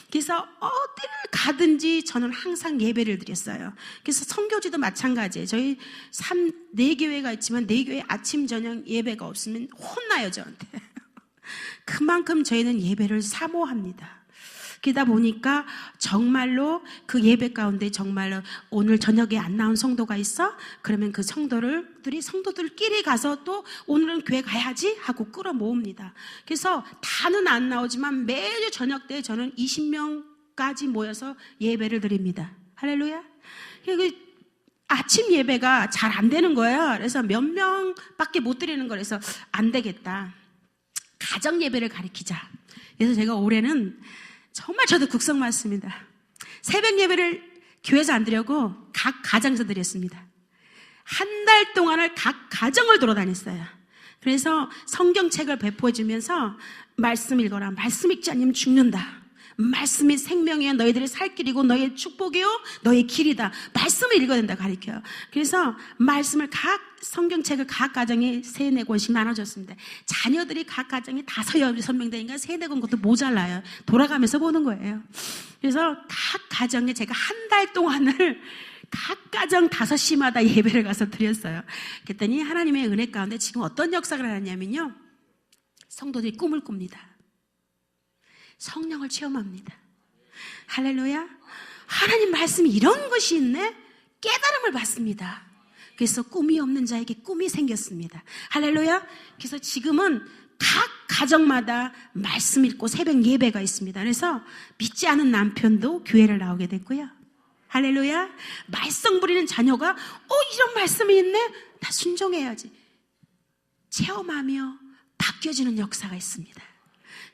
그래서 어디를 가든지 저는 항상 예배를 드렸어요. 그래서 선교지도 마찬가지예요. 저희 4교회가 있지만 4교회 아침 저녁 예배가 없으면 혼나요 저한테. 그만큼 저희는 예배를 사모합니다. 그러다 보니까 정말로 그 예배 가운데 정말로 오늘 저녁에 안 나온 성도가 있어? 그러면 그 성도들끼리 가서 또 오늘은 교회 가야지 하고 끌어 모읍니다. 그래서 다는 안 나오지만 매주 저녁 때 저는 20명까지 모여서 예배를 드립니다. 할렐루야. 아침 예배가 잘 안 되는 거예요. 그래서 몇 명밖에 못 드리는 거라서 안 되겠다. 가정 예배를 가리키자. 그래서 제가 올해는 정말 저도 극성 맞습니다. 새벽 예배를 교회에서 안 드리고 각 가정에서 드렸습니다. 한 달 동안을 각 가정을 돌아다녔어요. 그래서 성경책을 배포해주면서 말씀 읽어라. 말씀 읽지 않으면 죽는다. 말씀이 생명이야. 너희들의 살 길이고 너희의 축복이요 너희의 길이다. 말씀을 읽어야 된다 가르쳐요. 그래서 말씀을 성경책을 각 가정에 3-4권씩 나눠줬습니다. 자녀들이 각 가정에 5-6명 되니까 3-4권 것도 모자라요. 돌아가면서 보는 거예요. 그래서 각 가정에 제가 한 달 동안을 각 가정 5시마다 예배를 가서 드렸어요. 그랬더니 하나님의 은혜 가운데 지금 어떤 역사가 일어났냐면요, 성도들이 꿈을 꿉니다. 성령을 체험합니다. 할렐루야. 하나님 말씀이 이런 것이 있네? 깨달음을 받습니다. 그래서 꿈이 없는 자에게 꿈이 생겼습니다. 할렐루야. 그래서 지금은 각 가정마다 말씀 읽고 새벽 예배가 있습니다. 그래서 믿지 않은 남편도 교회를 나오게 됐고요. 할렐루야. 말썽 부리는 자녀가 이런 말씀이 있네? 다 순종해야지. 체험하며 바뀌어지는 역사가 있습니다.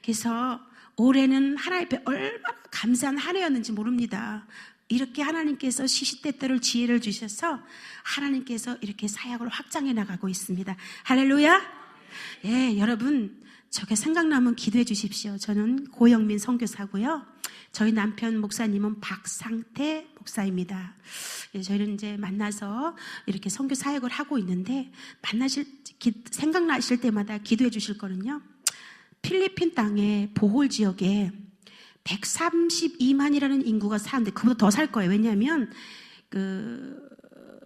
그래서 올해는 하나님 앞에 얼마나 감사한 한 해였는지 모릅니다. 이렇게 하나님께서 시시때때로 지혜를 주셔서 하나님께서 이렇게 사역을 확장해 나가고 있습니다. 할렐루야. 예, 여러분 저게 생각나면 기도해 주십시오. 저는 고영민 선교사고요. 저희 남편 목사님은 박상태 목사입니다. 예, 저희는 이제 만나서 이렇게 선교 사역을 하고 있는데 생각나실 때마다 기도해 주실 거는요. 필리핀 땅의 보홀 지역에 132만이라는 인구가 사는데 그보다 더 살 거예요. 왜냐하면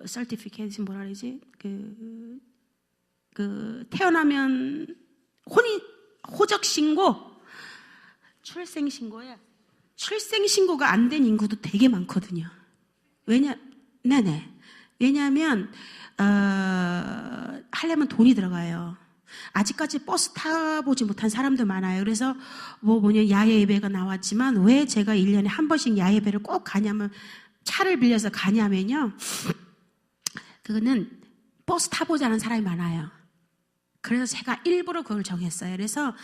certificate 뭐라 그러지? 태어나면 호적 신고, 출생 신고가 안 된 인구도 되게 많거든요. 왜냐하면 하려면 돈이 들어가요. 아직까지 버스 타보지 못한 사람도 많아요. 그래서 야외 예배가 나왔지만 왜 제가 1년에 한 번씩 야외 예배를 꼭 가냐면, 차를 빌려서 가냐면요, 그거는 버스 타보지 않은 사람이 많아요. 그래서 제가 일부러 그걸 정했어요. 그래서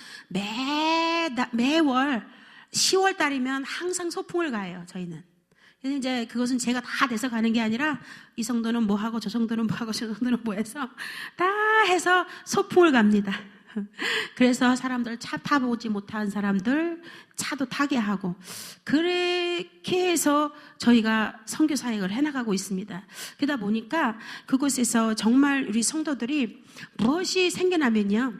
매월 10월 달이면 항상 소풍을 가요, 저희는. 그래서 이제 그것은 제가 다 돼서 가는 게 아니라 이 정도는 뭐 하고 저 정도는 뭐 하고 저 정도는 뭐 해서 다 해서 소풍을 갑니다. 그래서 사람들 차 타보지 못한 사람들 차도 타게 하고 그렇게 해서 저희가 선교 사역을 해나가고 있습니다. 그러다 보니까 그곳에서 정말 우리 성도들이 무엇이 생겨나면요,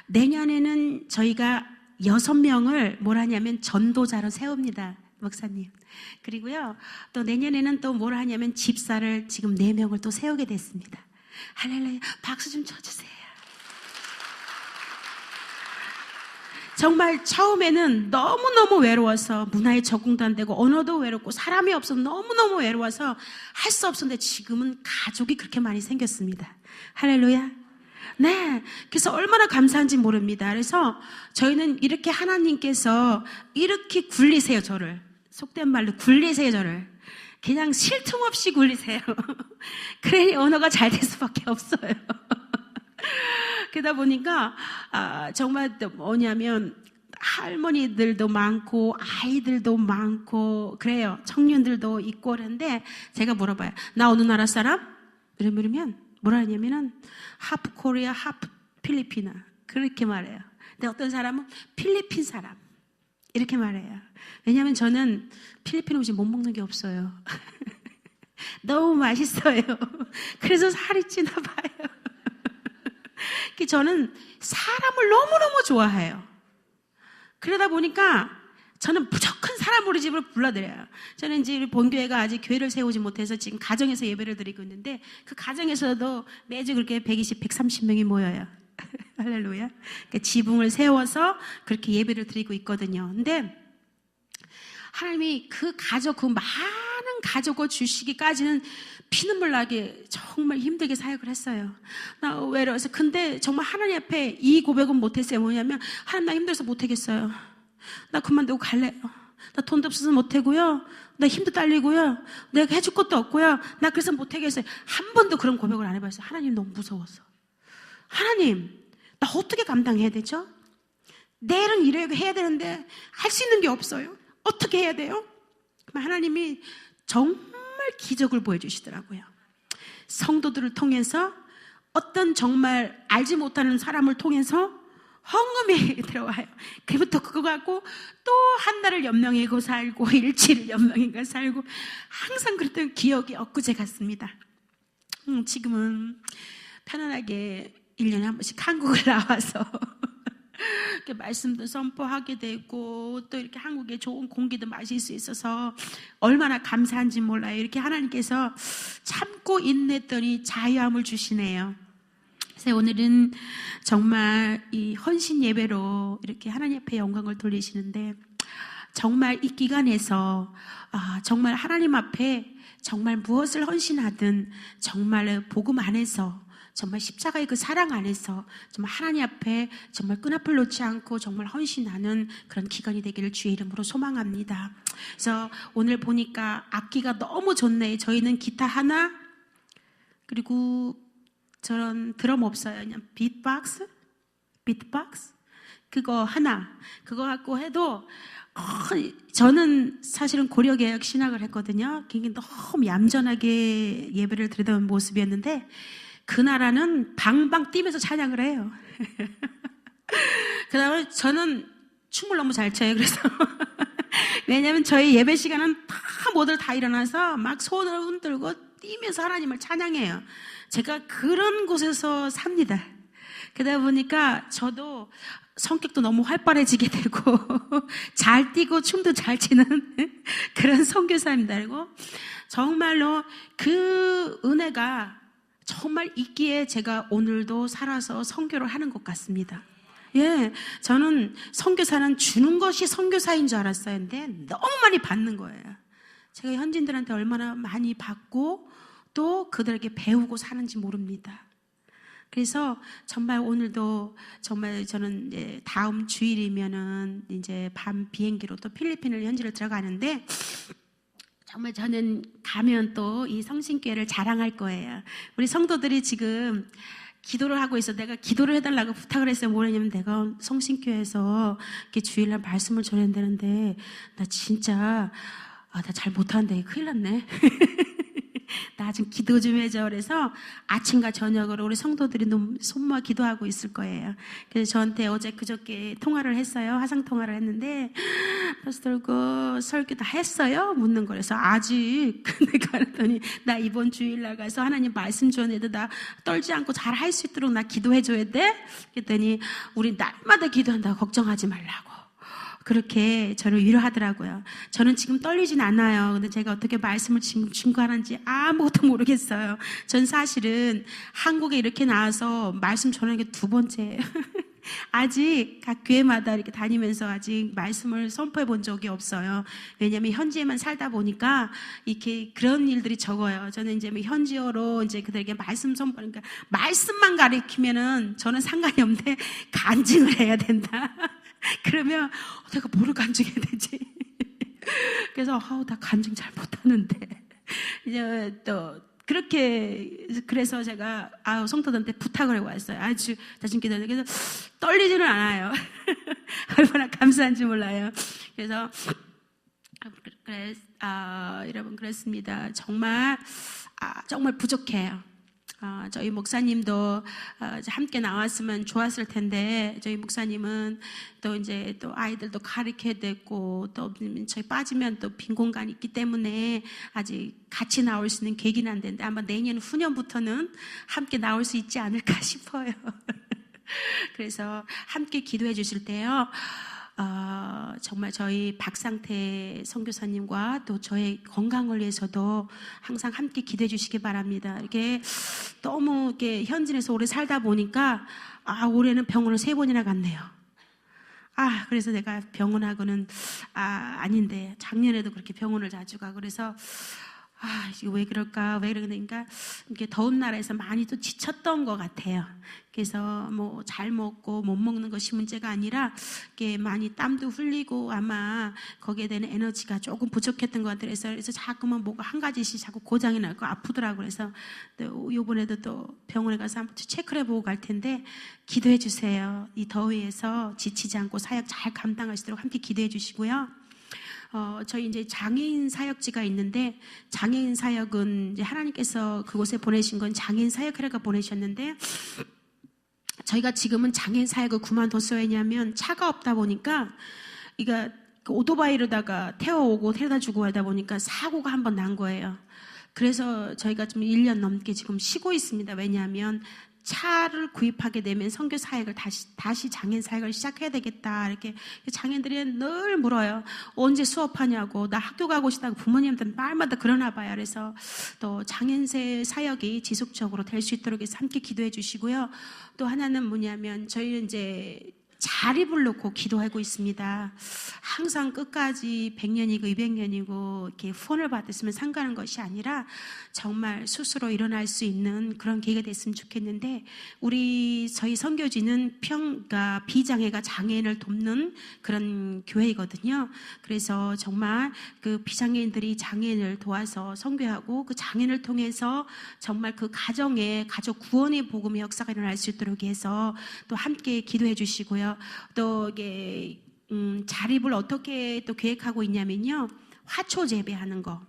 내년에는 저희가 6명을 뭘 하냐면 전도자로 세웁니다. 목사님. 그리고요, 또 내년에는 또 뭘 하냐면 집사를 지금 4명을 또 세우게 됐습니다. 할렐루야. 박수 좀 쳐주세요. 정말 처음에는 너무너무 외로워서 문화에 적응도 안 되고 언어도 외롭고 사람이 없어서 너무너무 외로워서 할 수 없었는데 지금은 가족이 그렇게 많이 생겼습니다. 할렐루야. 네. 그래서 얼마나 감사한지 모릅니다. 그래서 저희는 이렇게 하나님께서 이렇게 굴리세요, 저를. 속된 말로 굴리세요, 저를. 그냥 쉴 틈 없이 굴리세요. 그러니 언어가 잘 될 수밖에 없어요. 그러다 보니까 정말 뭐냐면 할머니들도 많고 아이들도 많고 그래요. 청년들도 있고 그런데 제가 물어봐요. 나 어느 나라 사람? 이러면 뭐라 하냐면은 하프 코리아, 하프 필리피나 그렇게 말해요. 근데 어떤 사람은 필리핀 사람 이렇게 말해요. 왜냐하면 저는 필리핀 음식 못 먹는 게 없어요. 너무 맛있어요. 그래서 살이 찌나 봐요. 저는 사람을 너무너무 좋아해요. 그러다 보니까 저는 무조건 사람 우리 집으로 불러드려요. 저는 이제 우리 본교회가 아직 교회를 세우지 못해서 지금 가정에서 예배를 드리고 있는데 그 가정에서도 매주 그렇게 120, 130명이 모여요. 할렐루야. 그러니까 지붕을 세워서 그렇게 예배를 드리고 있거든요. 근데 하나님이 그 많은 가족을 주시기까지는 피눈물 나게 정말 힘들게 사역을 했어요. 나 외로워서. 근데 정말 하나님 앞에 이 고백은 못했어요. 뭐냐면 하나님 나 힘들어서 못하겠어요. 나 그만두고 갈래요. 나 돈도 없어서 못하고요. 나 힘도 딸리고요. 내가 해줄 것도 없고요. 나 그래서 못하겠어요. 한 번도 그런 고백을 안 해봤어요. 하나님 너무 무서워서. 하나님 나 어떻게 감당해야 되죠? 내일은 이래고 해야 되는데 할 수 있는 게 없어요. 어떻게 해야 돼요? 하나님이 정말 기적을 보여주시더라고요. 성도들을 통해서 어떤 정말 알지 못하는 사람을 통해서 헌금이 들어와요. 그부터 그거 갖고 또 한 달을 연명하고 살고 일주일을 연명하고 살고 항상 그랬던 기억이 엊그제 같습니다. 지금은 편안하게 1년에 한 번씩 한국을 나와서 이렇게 말씀도 선포하게 되고 또 이렇게 한국의 좋은 공기도 마실 수 있어서 얼마나 감사한지 몰라요. 이렇게 하나님께서 참고 인내했더니 자유함을 주시네요. 그래서 오늘은 정말 이 헌신 예배로 이렇게 하나님 앞에 영광을 돌리시는데, 정말 이 기간에서 정말 하나님 앞에 정말 무엇을 헌신하든 정말 복음 안에서, 정말 십자가의 그 사랑 안에서 정말 하나님 앞에 정말 끈앞을 놓지 않고 정말 헌신하는 그런 기간이 되기를 주의 이름으로 소망합니다. 그래서 오늘 보니까 악기가 너무 좋네. 저희는 기타 하나, 그리고 저런 드럼 없어요. 그냥 비트박스 그거 하나, 그거 갖고 해도 저는 사실은 고려개혁 신학을 했거든요. 굉장히 너무 얌전하게 예배를 드리던 모습이었는데 그 나라는 방방 뛰면서 찬양을 해요. 그 다음에 저는 춤을 너무 잘 춰요. 그래서 왜냐하면 저희 예배 시간은 모두 다 일어나서 막 손을 흔들고 뛰면서 하나님을 찬양해요. 제가 그런 곳에서 삽니다. 그러다 보니까 저도 성격도 너무 활발해지게 되고 잘 뛰고 춤도 잘 추는 그런 선교사입니다. 그리고 정말로 그 은혜가 정말 있기에 제가 오늘도 살아서 선교를 하는 것 같습니다. 예, 저는 선교사는 주는 것이 선교사인 줄 알았어요. 근데 너무 많이 받는 거예요. 제가 현지인들한테 얼마나 많이 받고 또 그들에게 배우고 사는지 모릅니다. 그래서 정말 오늘도 정말 저는 이제 다음 주일이면은 이제 밤 비행기로 또 필리핀을 현지로 들어가는데, 정말 저는 가면 또 이 성신교회를 자랑할 거예요. 우리 성도들이 지금 기도를 하고 있어. 내가 기도를 해달라고 부탁을 했어요. 뭐냐면 내가 성신교회에서 이렇게 주일날 말씀을 전해야 되는데 나 진짜 나 잘 못하는데 큰일 났네. 나 좀 기도 좀 해줘. 그래서 아침과 저녁으로 우리 성도들이 손 모아 기도하고 있을 거예요. 그래서 저한테 어제 그저께 통화를 했어요. 화상 통화를 했는데, 파스터 그 설교 다 했어요? 묻는 거라서 아직. 내가 그랬더니 나 이번 주일날 가서 하나님 말씀 전해도 나 떨지 않고 잘 할 수 있도록 나 기도해줘야 돼? 그랬더니 우리 날마다 기도한다고 걱정하지 말라고. 그렇게 저를 위로하더라고요. 저는 지금 떨리진 않아요. 근데 제가 어떻게 말씀을 지금 증거하는지 아무것도 모르겠어요. 전 사실은 한국에 이렇게 나와서 말씀 전하는 게 2번째예요. 아직 각 교회마다 이렇게 다니면서 아직 말씀을 선포해 본 적이 없어요. 왜냐면 현지에만 살다 보니까 이렇게 그런 일들이 적어요. 저는 이제 뭐 현지어로 이제 그들에게 말씀 선포하니까 말씀만 가르치면은 저는 상관이 없는데 간증을 해야 된다. 그러면 내가 뭐를 간증해야 되지? 그래서 나 간증 잘 못하는데 이제 또 그렇게 그래서 제가 성도들한테 부탁을 하고 왔어요. 아주 자신 기도하는. 그래서 떨리지는 않아요. 얼마나 감사한지 몰라요. 그래서 여러분 그렇습니다. 정말 정말 부족해요. 저희 목사님도 함께 나왔으면 좋았을 텐데, 저희 목사님은 또 이제 또 아이들도 가르쳐야 되고 또 저희 빠지면 또 빈 공간이 있기 때문에 아직 같이 나올 수 있는 계기는 안 되는데 아마 내년 후년부터는 함께 나올 수 있지 않을까 싶어요. 그래서 함께 기도해 주실 때요. 정말 저희 박상태 선교사님과 또 저의 건강을 위해서도 항상 함께 기도해 주시기 바랍니다. 이렇게 너무 이렇게 현진에서 오래 살다 보니까 올해는 병원을 3번이나 갔네요. 그래서 내가 병원하고는 아닌데 작년에도 그렇게 병원을 자주 가고 그래서 이거 왜 그럴까? 왜 그러니까 이게 더운 나라에서 많이 또 지쳤던 것 같아요. 그래서 뭐 잘 먹고 못 먹는 것이 문제가 아니라 이게 많이 땀도 흘리고 아마 거기에 대한 에너지가 조금 부족했던 것 같아요. 그래서 자꾸만 뭐가 한 가지씩 자꾸 고장이 나고 아프더라고요. 그래서 또 이번에도 또 병원에 가서 한번 체크를 해보고 갈 텐데 기도해 주세요. 이 더위에서 지치지 않고 사역 잘 감당하시도록 함께 기도해 주시고요. 저희 이제 장애인 사역지가 있는데, 장애인 사역은 이제 하나님께서 그곳에 보내신 건 장애인 사역회라고 보내셨는데, 저희가 지금은 장애인 사역을 그만뒀어요. 왜냐하면 차가 없다 보니까, 이거 오토바이로다가 태워오고 태워다 주고 하다 보니까 사고가 한번 난 거예요. 그래서 저희가 좀 1년 넘게 지금 쉬고 있습니다. 왜냐하면 차를 구입하게 되면 선교 사역을 다시 장애인 사역을 시작해야 되겠다. 이렇게 장애인들이 늘 물어요. 언제 수업하냐고. 나 학교 가고 싶다고 부모님한테 말마다 그러나 봐요. 그래서 또 장애인 사역이 지속적으로 될 수 있도록 해서 함께 기도해 주시고요. 또 하나는 뭐냐면 저희는 이제 자립을 놓고 기도하고 있습니다. 항상 끝까지 100년이고 200년이고 이렇게 후원을 받았으면 상관한 것이 아니라 정말 스스로 일어날 수 있는 그런 계기가 됐으면 좋겠는데 저희 선교지는 그러니까 비장애가 장애인을 돕는 그런 교회이거든요. 그래서 정말 그 비장애인들이 장애인을 도와서 선교하고 그 장애인을 통해서 정말 그 가정에 가족 구원의 복음의 역사가 일어날 수 있도록 해서 또 함께 기도해 주시고요. 또 이게 자립을 어떻게 또 계획하고 있냐면요. 화초 재배하는 거.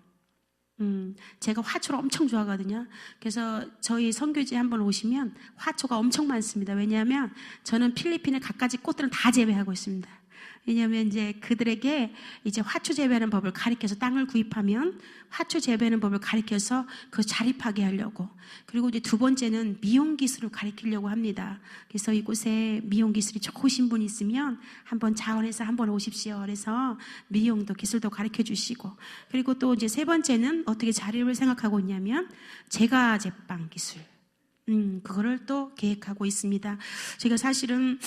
제가 화초를 엄청 좋아하거든요. 그래서 저희 선교지에 한번 오시면 화초가 엄청 많습니다. 왜냐하면 저는 필리핀의 갖가지 꽃들은 다 재배하고 있습니다. 왜냐하면 이제 그들에게 이제 화초 재배하는 법을 가르쳐서 땅을 구입하면 화초 재배하는 법을 가르쳐서 그 자립하게 하려고. 그리고 이제 두 번째는 미용 기술을 가르치려고 합니다. 그래서 이곳에 미용 기술이 좋으신 분이 있으면 한번 자원해서 한번 오십시오. 그래서 미용도 기술도 가르쳐 주시고. 그리고 또 이제 세 번째는 어떻게 자립을 생각하고 있냐면 제과 제빵 기술. 그거를 또 계획하고 있습니다. 제가 사실은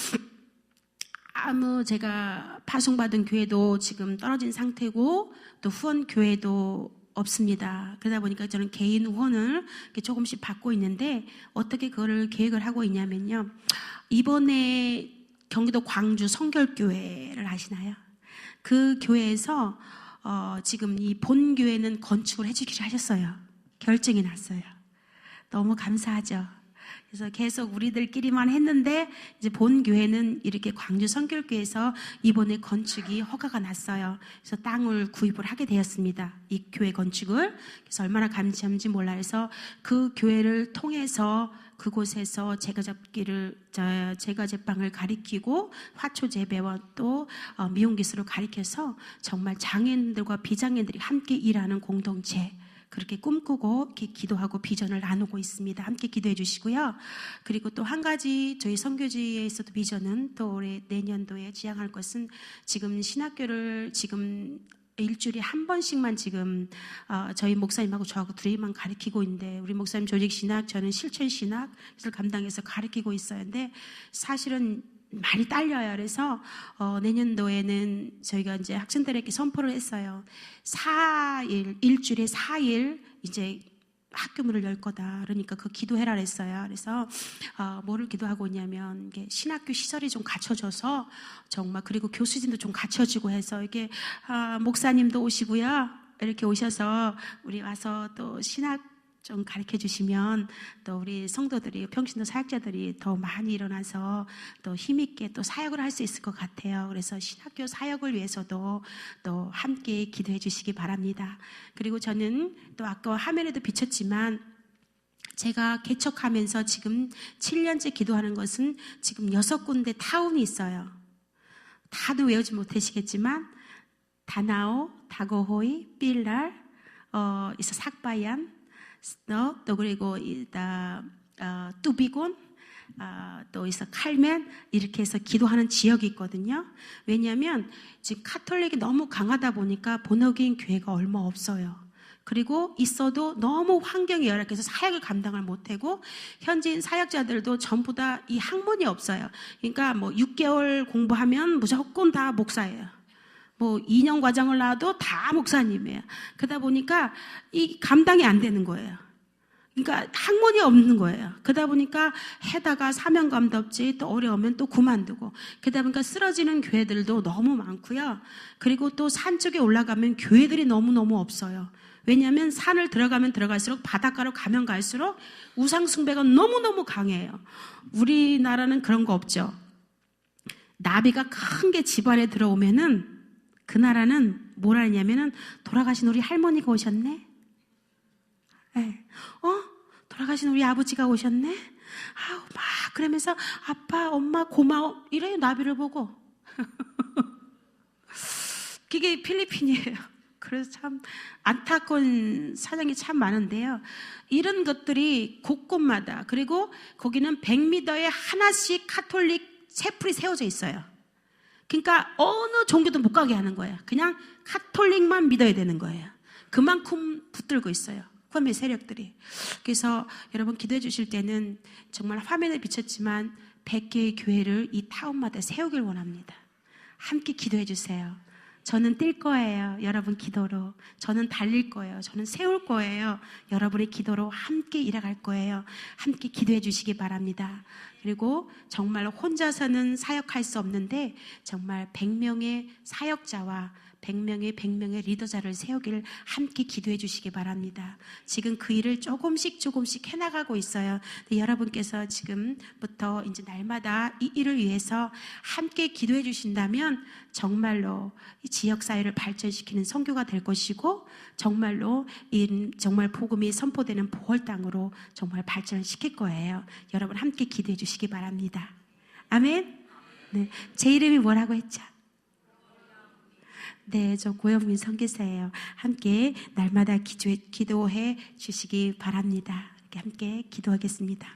제가 파송받은 교회도 지금 떨어진 상태고 또 후원 교회도 없습니다. 그러다 보니까 저는 개인 후원을 조금씩 받고 있는데 어떻게 그거를 계획을 하고 있냐면요. 이번에 경기도 광주 성결교회를 아시나요? 그 교회에서 지금 이 본교회는 건축을 해주기로 하셨어요. 결정이 났어요. 너무 감사하죠. 그래서 계속 우리들끼리만 했는데 이제 본 교회는 이렇게 광주 성결교회에서 이번에 건축이 허가가 났어요. 그래서 땅을 구입을 하게 되었습니다. 이 교회 건축을. 그래서 얼마나 감사한지 몰라요. 그래서 그 교회를 통해서 그곳에서 제과 제빵을 가리키고 화초 재배와 또 미용 기술을 가리켜서 정말 장애인들과 비장애인들이 함께 일하는 공동체, 그렇게 꿈꾸고 이렇게 기도하고 비전을 나누고 있습니다. 함께 기도해 주시고요. 그리고 또 한 가지 저희 선교지에 있어도 비전은 또 올해 내년도에 지향할 것은 지금 신학교를 지금 일주일에 한 번씩만 지금 저희 목사님하고 저하고 둘이만 가르치고 있는데 우리 목사님 조직신학, 저는 실천신학을 감당해서 가르치고 있어요. 근데 사실은 많이 딸려요. 그래서 내년도에는 저희가 이제 학생들에게 선포를 했어요. 일주일에 4일 이제 학교 문을 열 거다. 그러니까 그 기도해라 그랬어요. 그래서 뭐를 기도하고 있냐면 이게 신학교 시설이 좀 갖춰져서 정말 그리고 교수진도 좀 갖춰지고 해서 이게 목사님도 오시고요. 이렇게 오셔서 우리 와서 또 신학 좀 가르쳐 주시면 또 우리 성도들이 평신도 사역자들이 더 많이 일어나서 또 힘있게 또 사역을 할 수 있을 것 같아요. 그래서 신학교 사역을 위해서도 또 함께 기도해 주시기 바랍니다. 그리고 저는 또 아까 화면에도 비쳤지만 제가 개척하면서 지금 7년째 기도하는 것은 지금 6군데 타운이 있어요. 다도 외우지 못하시겠지만 다나오, 다고호이, 빌랄, 있어 삭바얀, 또 그리고 뚜비곤, 또 있어 칼멘, 이렇게 해서 기도하는 지역이 있거든요. 왜냐하면 지금 카톨릭이 너무 강하다 보니까 본어기인 교회가 얼마 없어요. 그리고 있어도 너무 환경이 열악해서 사역을 감당을 못하고 현지인 사역자들도 전부 다 이 학문이 없어요. 그러니까 뭐 6개월 공부하면 무조건 다 목사예요. 뭐 2년 과정을 나와도 다 목사님이에요. 그러다 보니까 이 감당이 안 되는 거예요. 그러니까 학문이 없는 거예요. 그러다 보니까 해다가 사명감도 없지, 또 어려우면 또 그만두고. 그러다 보니까 쓰러지는 교회들도 너무 많고요. 그리고 또 산 쪽에 올라가면 교회들이 너무너무 없어요. 왜냐하면 산을 들어가면 들어갈수록 바닷가로 가면 갈수록 우상 숭배가 너무너무 강해요. 우리나라는 그런 거 없죠. 나비가 큰 게 집안에 들어오면은 그 나라는 뭐라 했냐면은 돌아가신 우리 할머니가 오셨네? 네. 돌아가신 우리 아버지가 오셨네? 막 그러면서 아빠, 엄마 고마워 이래요. 나비를 보고. 그게 필리핀이에요. 그래서 참 안타까운 사정이 참 많은데요. 이런 것들이 곳곳마다, 그리고 거기는 100m에 하나씩 카톨릭 채플이 세워져 있어요. 그러니까 어느 종교도 못 가게 하는 거예요. 그냥 카톨릭만 믿어야 되는 거예요. 그만큼 붙들고 있어요, 후아메 세력들이. 그래서 여러분 기도해 주실 때는 정말 화면에 비쳤지만 100개의 교회를 이 타운마다 세우길 원합니다. 함께 기도해 주세요. 저는 뛸 거예요, 여러분 기도로. 저는 달릴 거예요, 저는 세울 거예요, 여러분의 기도로 함께 일어갈 거예요. 함께 기도해 주시기 바랍니다. 그리고 정말 혼자서는 사역할 수 없는데 정말 100명의 사역자와 100명의 리더자를 세우기를 함께 기도해 주시기 바랍니다. 지금 그 일을 조금씩 해나가고 있어요. 여러분께서 지금부터 이제 날마다 이 일을 위해서 함께 기도해 주신다면 정말로 이 지역사회를 발전시키는 선교가 될 것이고, 정말로 정말 복음이 선포되는 보홀 땅으로 정말 발전을 시킬 거예요. 여러분 함께 기도해 주시기 바랍니다. 아멘. 네, 제 이름이 뭐라고 했죠? 네, 저 고영민 선교사예요. 함께 날마다 기도해 주시기 바랍니다. 이렇게 함께 기도하겠습니다.